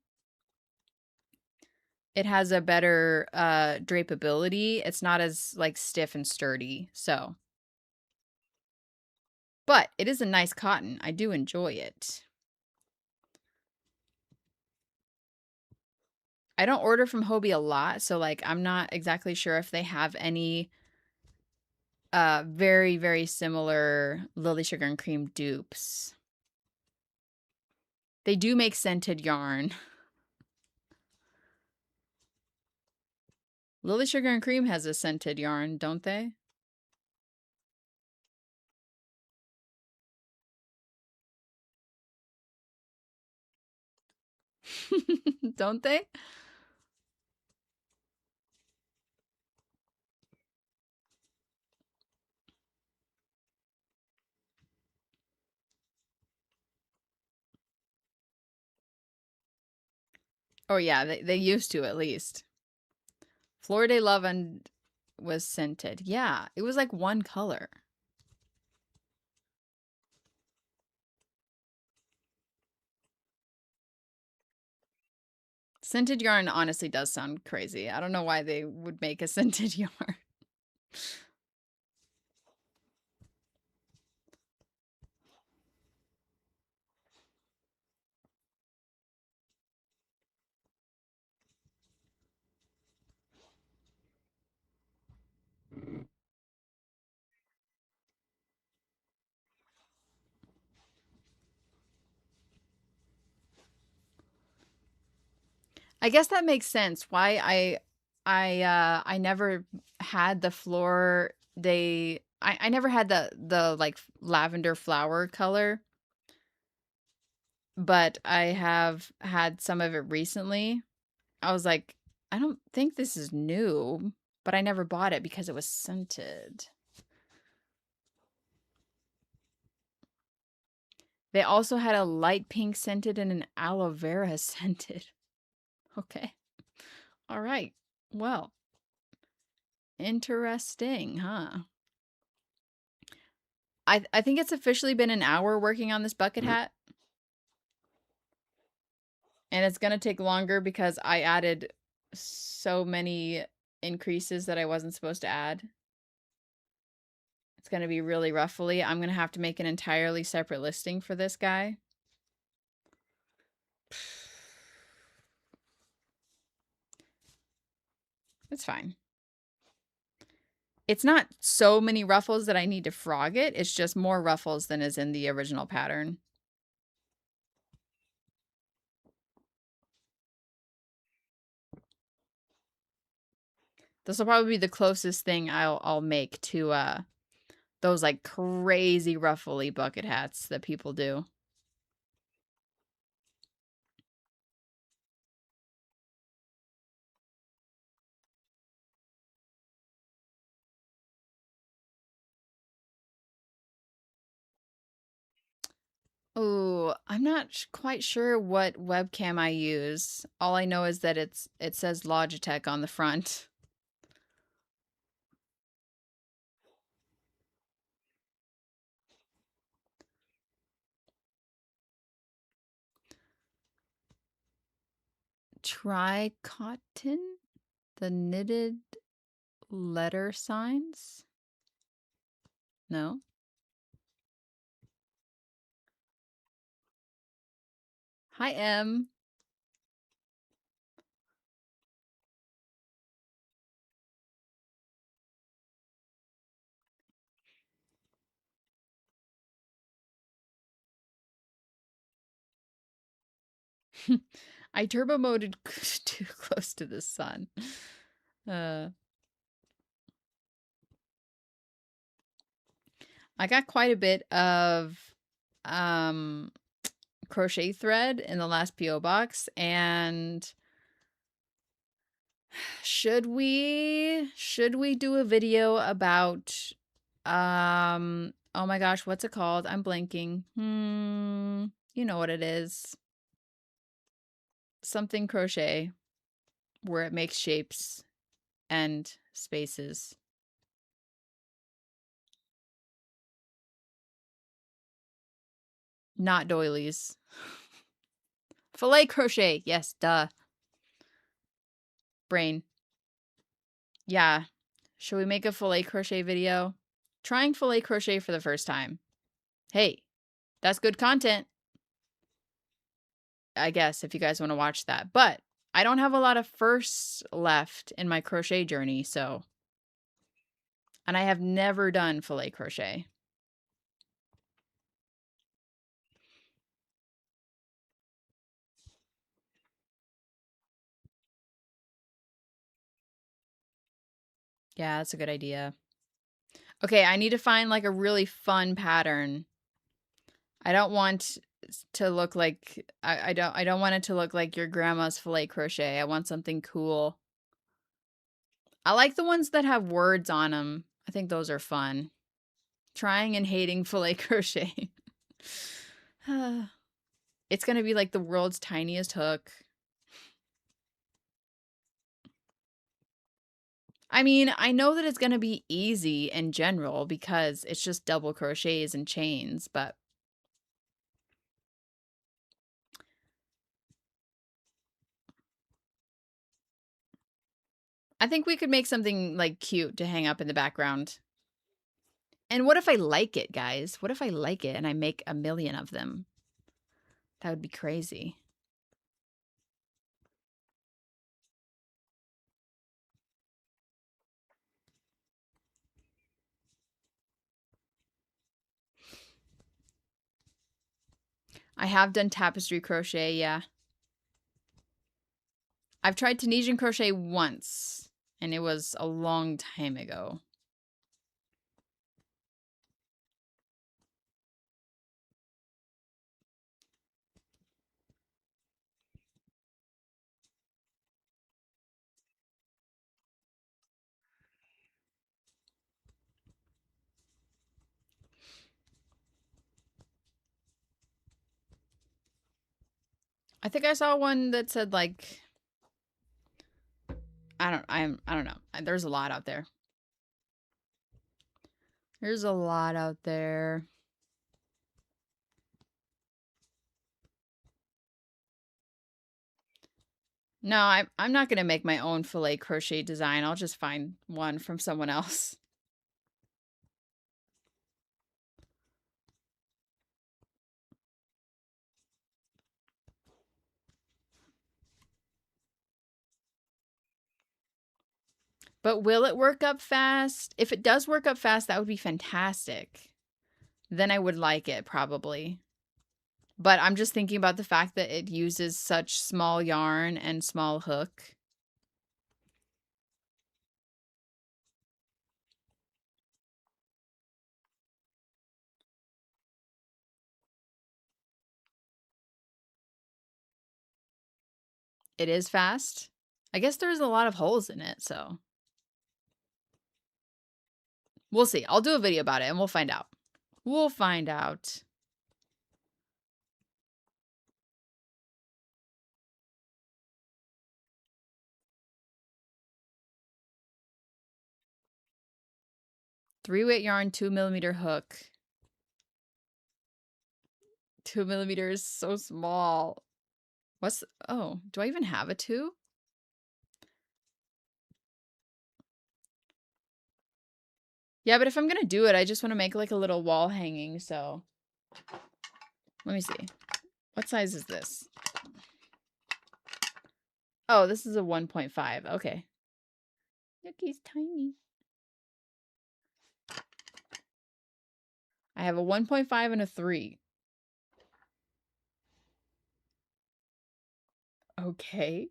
S1: It has a better drapeability. It's not as like stiff and sturdy, so. But it is a nice cotton. I do enjoy it. I don't order from Hobie a lot, so like I'm not exactly sure if they have any very, very similar Lily Sugar and Cream dupes. They do make scented yarn. Lily Sugar and Cream has a scented yarn, don't they? Don't they? Oh yeah, they used to at least. Fleur de Lavande was scented. Yeah, it was like one color. Scented yarn honestly does sound crazy. I don't know why they would make a scented yarn. I guess that makes sense why I never had the floor I never had the like lavender flower color, but I have had some of it recently. I was like, I don't think this is new, but I never bought it because it was scented. They also had a light pink scented and an aloe vera scented. Okay. All right. Well, interesting, huh? I think it's officially been an hour working on this bucket hat, and it's going to take longer because I added so many increases that I wasn't supposed to add. It's going to be really ruffly. I'm going to have to make an entirely separate listing for this guy. It's fine. It's not so many ruffles that I need to frog it. It's just more ruffles than is in the original pattern. This will probably be the closest thing I'll make to those like crazy ruffly bucket hats that people do. Oh, I'm not quite sure what webcam I use. All I know is that it says Logitech on the front. Try cotton, the knitted letter signs. No. Hi, M. I turbo moded too close to the sun. I got quite a bit of crochet thread in the last PO box, and should we do a video about oh my gosh, what's it called? I'm blanking. You know what it is. Something crochet where it makes shapes and spaces. Not doilies. Filet crochet. Yes, duh. Brain. Yeah. Should we make a filet crochet video? Trying filet crochet for the first time. Hey, that's good content, I guess, if you guys want to watch that. But I don't have a lot of firsts left in my crochet journey, so. And I have never done filet crochet. Yeah, that's a good idea. Okay, I need to find like a really fun pattern. I don't want to look like I don't want it to look like your grandma's filet crochet. I want something cool. I like the ones that have words on them. I think those are fun. Trying and hating filet crochet. It's going to be like the world's tiniest hook. I mean, I know that it's going to be easy in general because it's just double crochets and chains, but I think we could make something like cute to hang up in the background. And what if I like it, guys? What if I like it and I make a million of them? That would be crazy. I have done tapestry crochet, yeah. I've tried Tunisian crochet once. And it was a long time ago. I think I saw one that said like I don't know. There's a lot out there. There's a lot out there. No, I'm not going to make my own filet crochet design. I'll just find one from someone else. But will it work up fast? If it does work up fast, that would be fantastic. Then I would like it probably. But I'm just thinking about the fact that it uses such small yarn and small hook. It is fast. I guess there's a lot of holes in it, so we'll see. I'll do a video about it and we'll find out. We'll find out. Three-weight yarn, 2mm hook. 2mm, so small. Oh, do I even have a 2? Yeah, but if I'm gonna do it, I just want to make like a little wall hanging, so. Let me see. What size is this? Oh, this is a 1.5. Okay. Look, he's tiny. I have a 1.5 and a 3. Okay.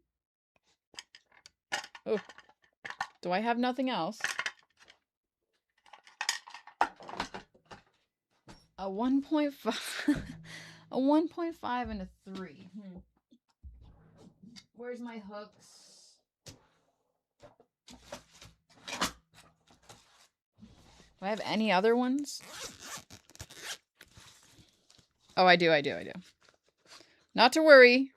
S1: Oh. Do I have nothing else? A 1.5. A 1.5 and a 3. Where's my hooks? Do I have any other ones? Oh, I do. Not to worry.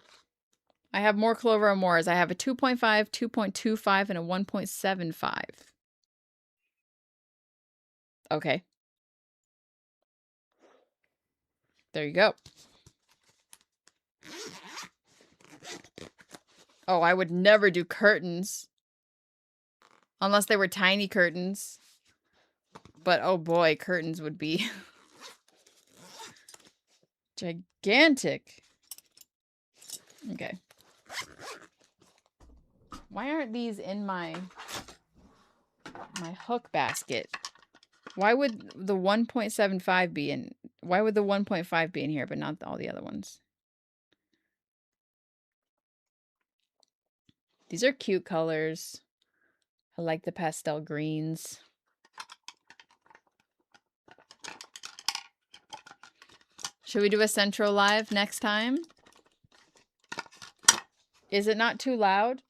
S1: I have more Clover and Moors. I have a 2.5, 2.25, and a 1.75. Okay. There you go. Oh, I would never do curtains. Unless they were tiny curtains. But oh boy, curtains would be gigantic. Okay. Why aren't these in my hook basket? Why would the 1.75 be in? Why would the 1.5 be in here, but not all the other ones? These are cute colors. I like the pastel greens. Should we do a Centro Live next time? Is it not too loud?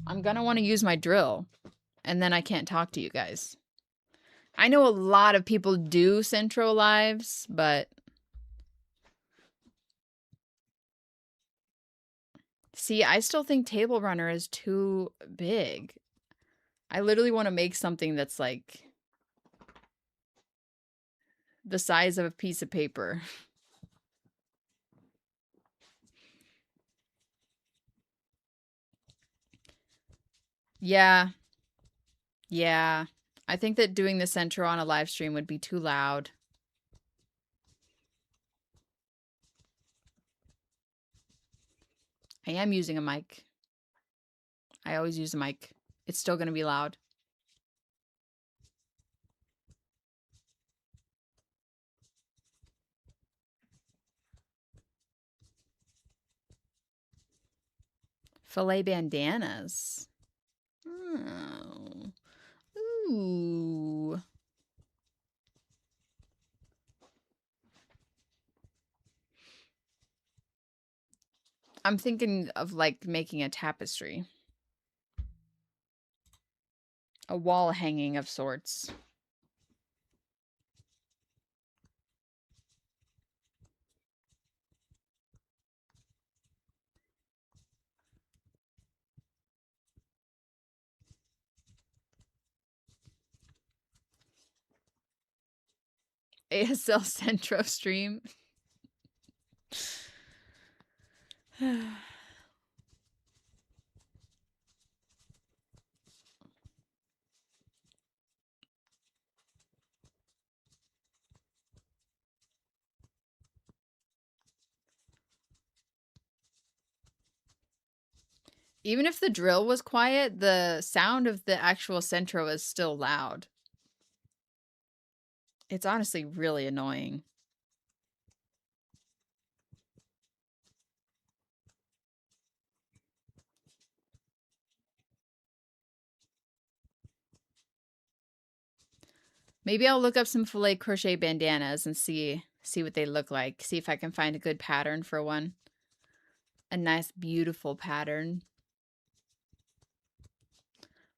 S1: I'm gonna want to use my drill, and then I can't talk to you guys. I know a lot of people do Centro Lives, but see, I still think Table Runner is too big. I literally want to make something that's like the size of a piece of paper. Yeah. Yeah. I think that doing the Centro on a live stream would be too loud. I am using a mic. I always use a mic. It's still going to be loud. Filet bandanas. Oh. Ooh. I'm thinking of like making a tapestry. A wall hanging of sorts. ASL Centro stream. Even if the drill was quiet, the sound of the actual Centro is still loud. It's honestly really annoying. Maybe I'll look up some filet crochet bandanas and see what they look like. See if I can find a good pattern for one. A nice, beautiful pattern.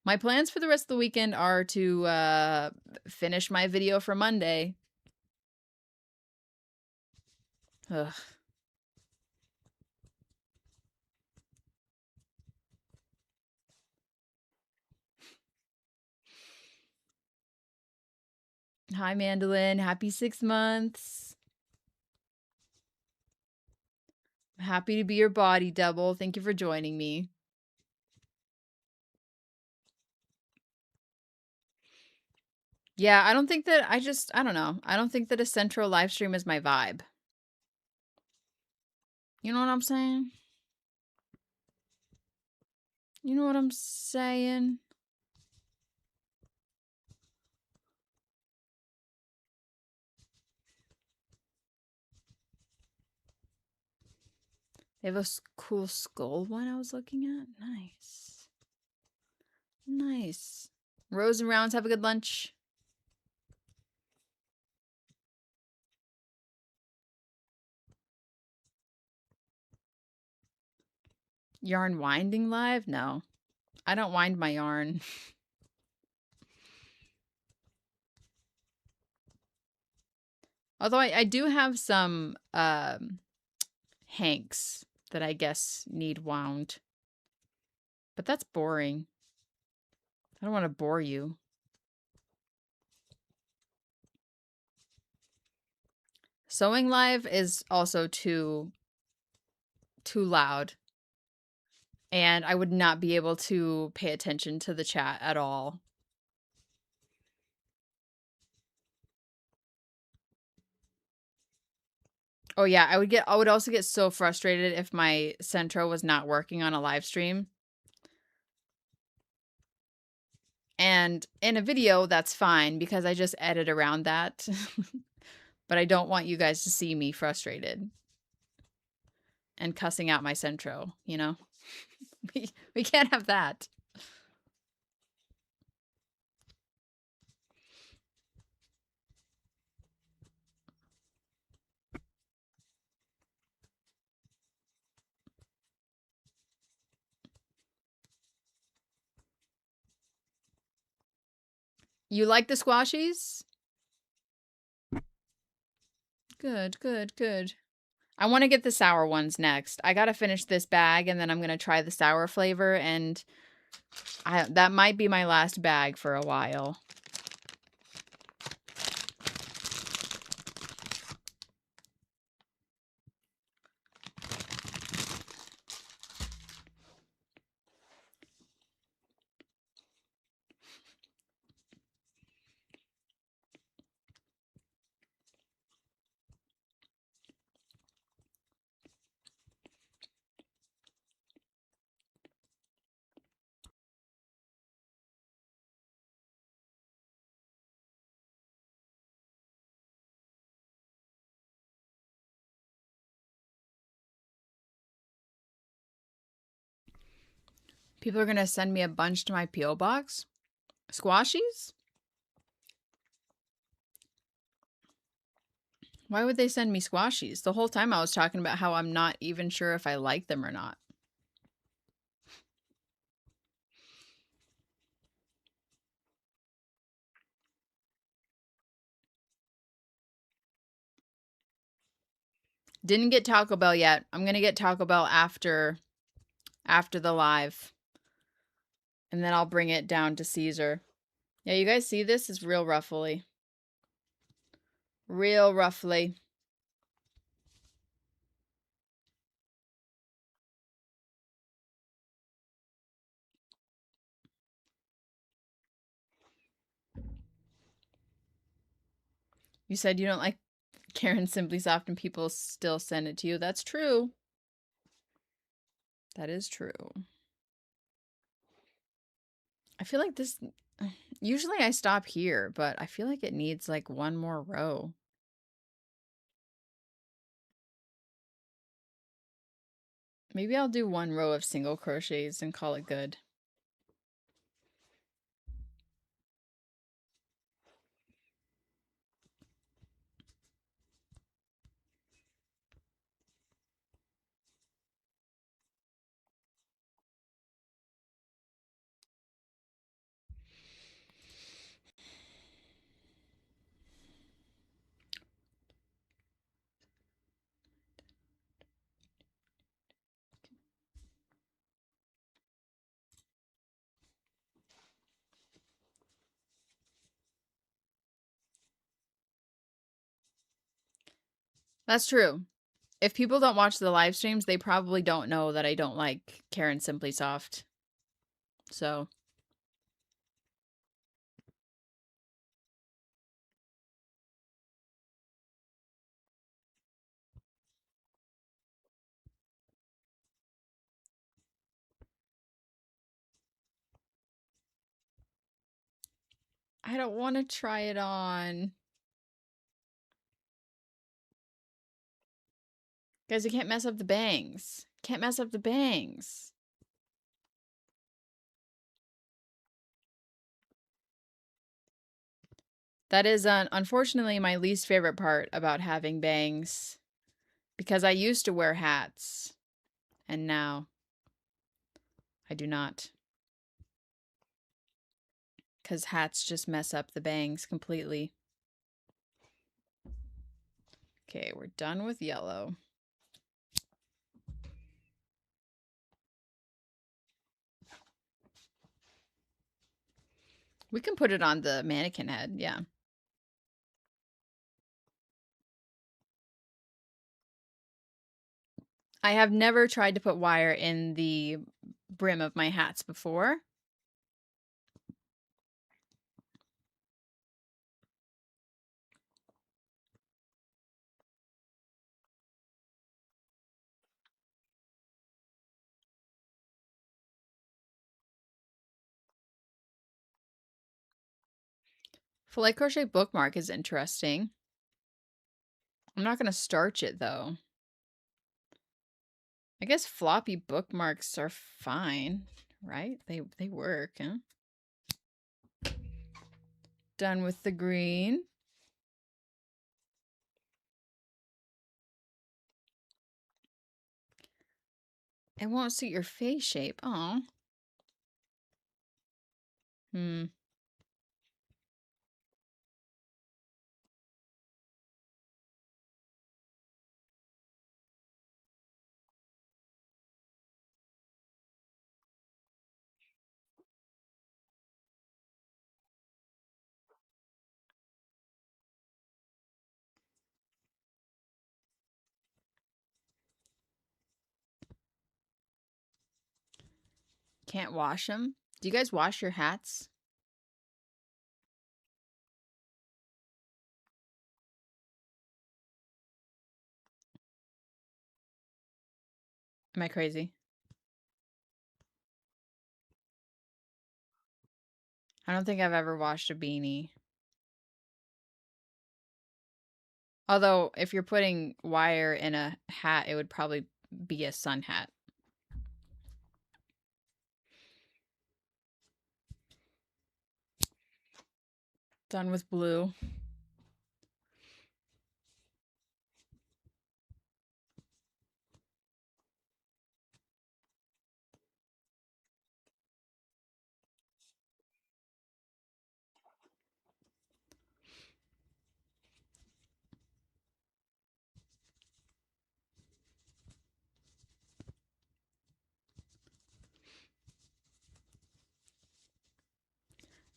S1: My plans for the rest of the weekend are to finish my video for Monday. Ugh. Hi, Mandolin. Happy 6 months. I'm happy to be your body double. Thank you for joining me. Yeah, I don't think that I don't know. I don't think that a Centro live stream is my vibe. You know what I'm saying? You know what I'm saying? They have a cool skull one I was looking at. Nice. Nice. Rose and Rounds, have a good lunch. Yarn winding live? No. I don't wind my yarn. Although I do have some hanks that I guess need wound. But that's boring. I don't want to bore you. Sewing live is also too loud. And I would not be able to pay attention to the chat at all. Oh yeah, I would also get so frustrated if my Centro was not working on a live stream. And in a video, that's fine because I just edit around that. But I don't want you guys to see me frustrated and cussing out my Centro, you know? We can't have that. You like the squashies? Good, good, good. I want to get the sour ones next. I got to finish this bag and then I'm going to try the sour flavor, and that might be my last bag for a while. People are going to send me a bunch to my P.O. box? Squashies? Why would they send me squashies? The whole time I was talking about how I'm not even sure if I like them or not. Didn't get Taco Bell yet. I'm going to get Taco Bell after the live. And then I'll bring it down to Caesar. Yeah, you guys see this is real roughly. Real roughly. You said you don't like Karen Simply Soft and people still send it to you. That's true. That is true. I feel like this... Usually I stop here, but I feel like it needs like one more row. Maybe I'll do one row of single crochets and call it good. That's true. If people don't watch the live streams, they probably don't know that I don't like Karen Simply Soft. So... I don't want to try it on. Guys, I can't mess up the bangs. Can't mess up the bangs. That is, unfortunately, my least favorite part about having bangs. Because I used to wear hats. And now I do not. Because hats just mess up the bangs completely. Okay, we're done with yellow. We can put it on the mannequin head, yeah. I have never tried to put wire in the brim of my hats before. Filet crochet bookmark is interesting. I'm not going to starch it, though. I guess floppy bookmarks are fine, right? They work, huh? Done with the green. It won't suit your face shape. Oh. Can't wash them. Do you guys wash your hats? Am I crazy? I don't think I've ever washed a beanie. Although, if you're putting wire in a hat, it would probably be a sun hat. Done with blue.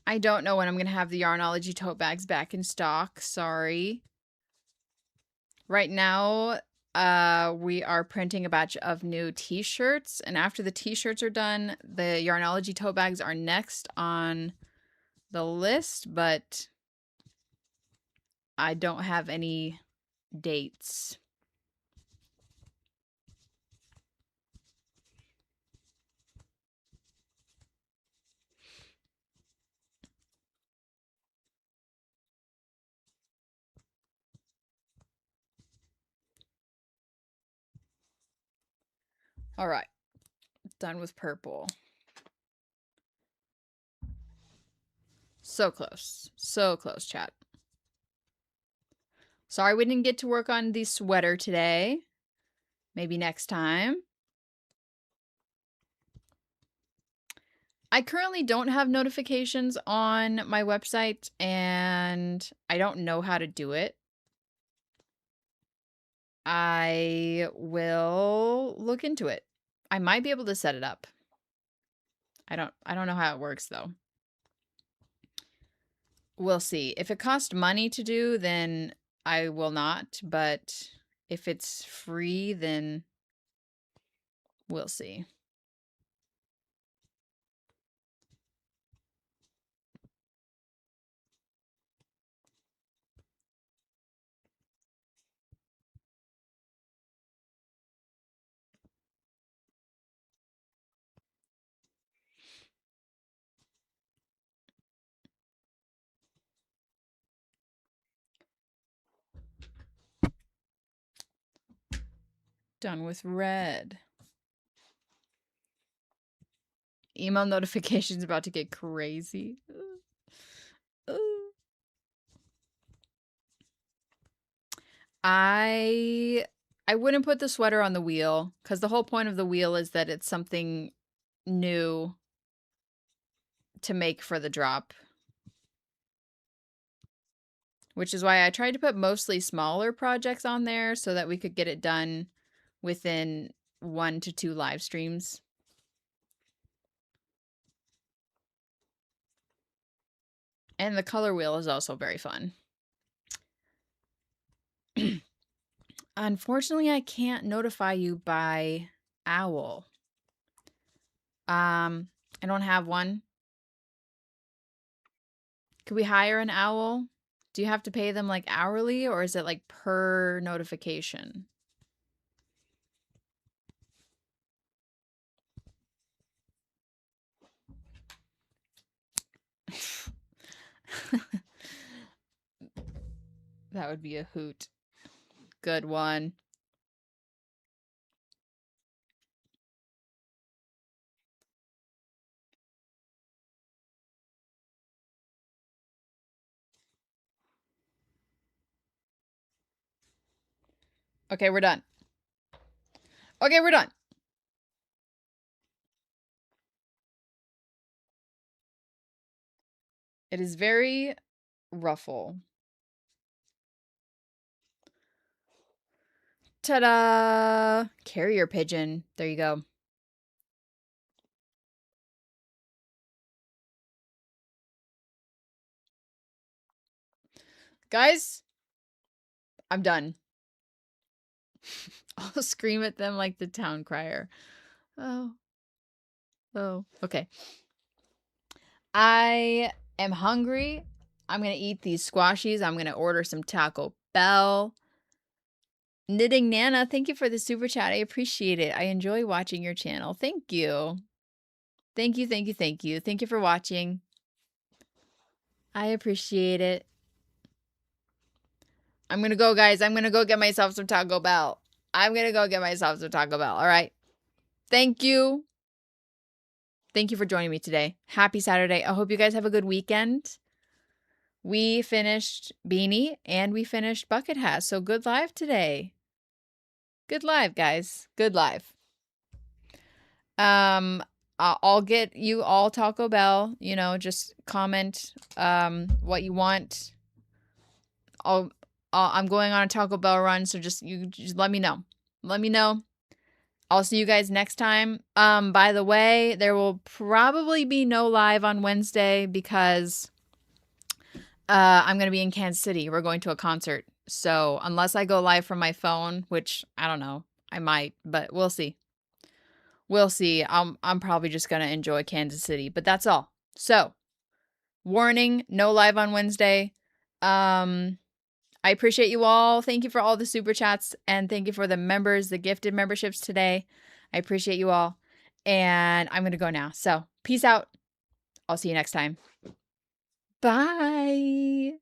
S1: I don't know when I'm going to have the Yarnology tote bags back in stock. Sorry. Right now, we are printing a batch of new t-shirts, and after the t-shirts are done, the Yarnology tote bags are next on the list, but I don't have any dates. All right. Done with purple. So close. So close, chat. Sorry we didn't get to work on the sweater today. Maybe next time. I currently don't have notifications on my website, and I don't know how to do it. I will look into it. I might be able to set it up. I don't know how it works though. We'll see. If it costs money to do, then I will not, but if it's free, then we'll see. Done with red. Email notifications about to get crazy. I wouldn't put the sweater on the wheel, because the whole point of the wheel is that it's something new to make for the drop. Which is why I tried to put mostly smaller projects on there so that we could get it done within 1 to 2 live streams. And the color wheel is also very fun. Unfortunately, I can't notify you by owl. I don't have one. Could we hire an owl? Do you have to pay them like hourly, or is it like per notification? That would be a hoot. Good one. Okay, we're done. Okay, we're done. It is very ruffle. Ta-da! Carrier pigeon. There you go. Guys, I'm done. I'll scream at them like the town crier. Oh. Oh, okay. I am hungry. I'm going to eat these squashies. I'm going to order some Taco Bell. Knitting Nana, thank you for the super chat. I appreciate it. I enjoy watching your channel. Thank you. Thank you, thank you, thank you. Thank you for watching. I appreciate it. I'm going to go, guys. I'm going to go get myself some Taco Bell. I'm going to go get myself some Taco Bell. All right. Thank you. Thank you for joining me today. Happy Saturday. I hope you guys have a good weekend. We finished Beanie and we finished Bucket Hat. So good live today. Good live, guys. Good live. I'll get you all Taco Bell, you know, just comment what you want. I'm going on a Taco Bell run, so just let me know. Let me know. I'll see you guys next time. By the way, there will probably be no live on Wednesday because I'm going to be in Kansas City. We're going to a concert. So, unless I go live from my phone, which I don't know, I might, but we'll see. We'll see. I'm probably just going to enjoy Kansas City, but that's all. So, warning, no live on Wednesday. I appreciate you all. Thank you for all the super chats and thank you for the members, the gifted memberships today. I appreciate you all. And I'm going to go now. So, peace out. I'll see you next time. Bye.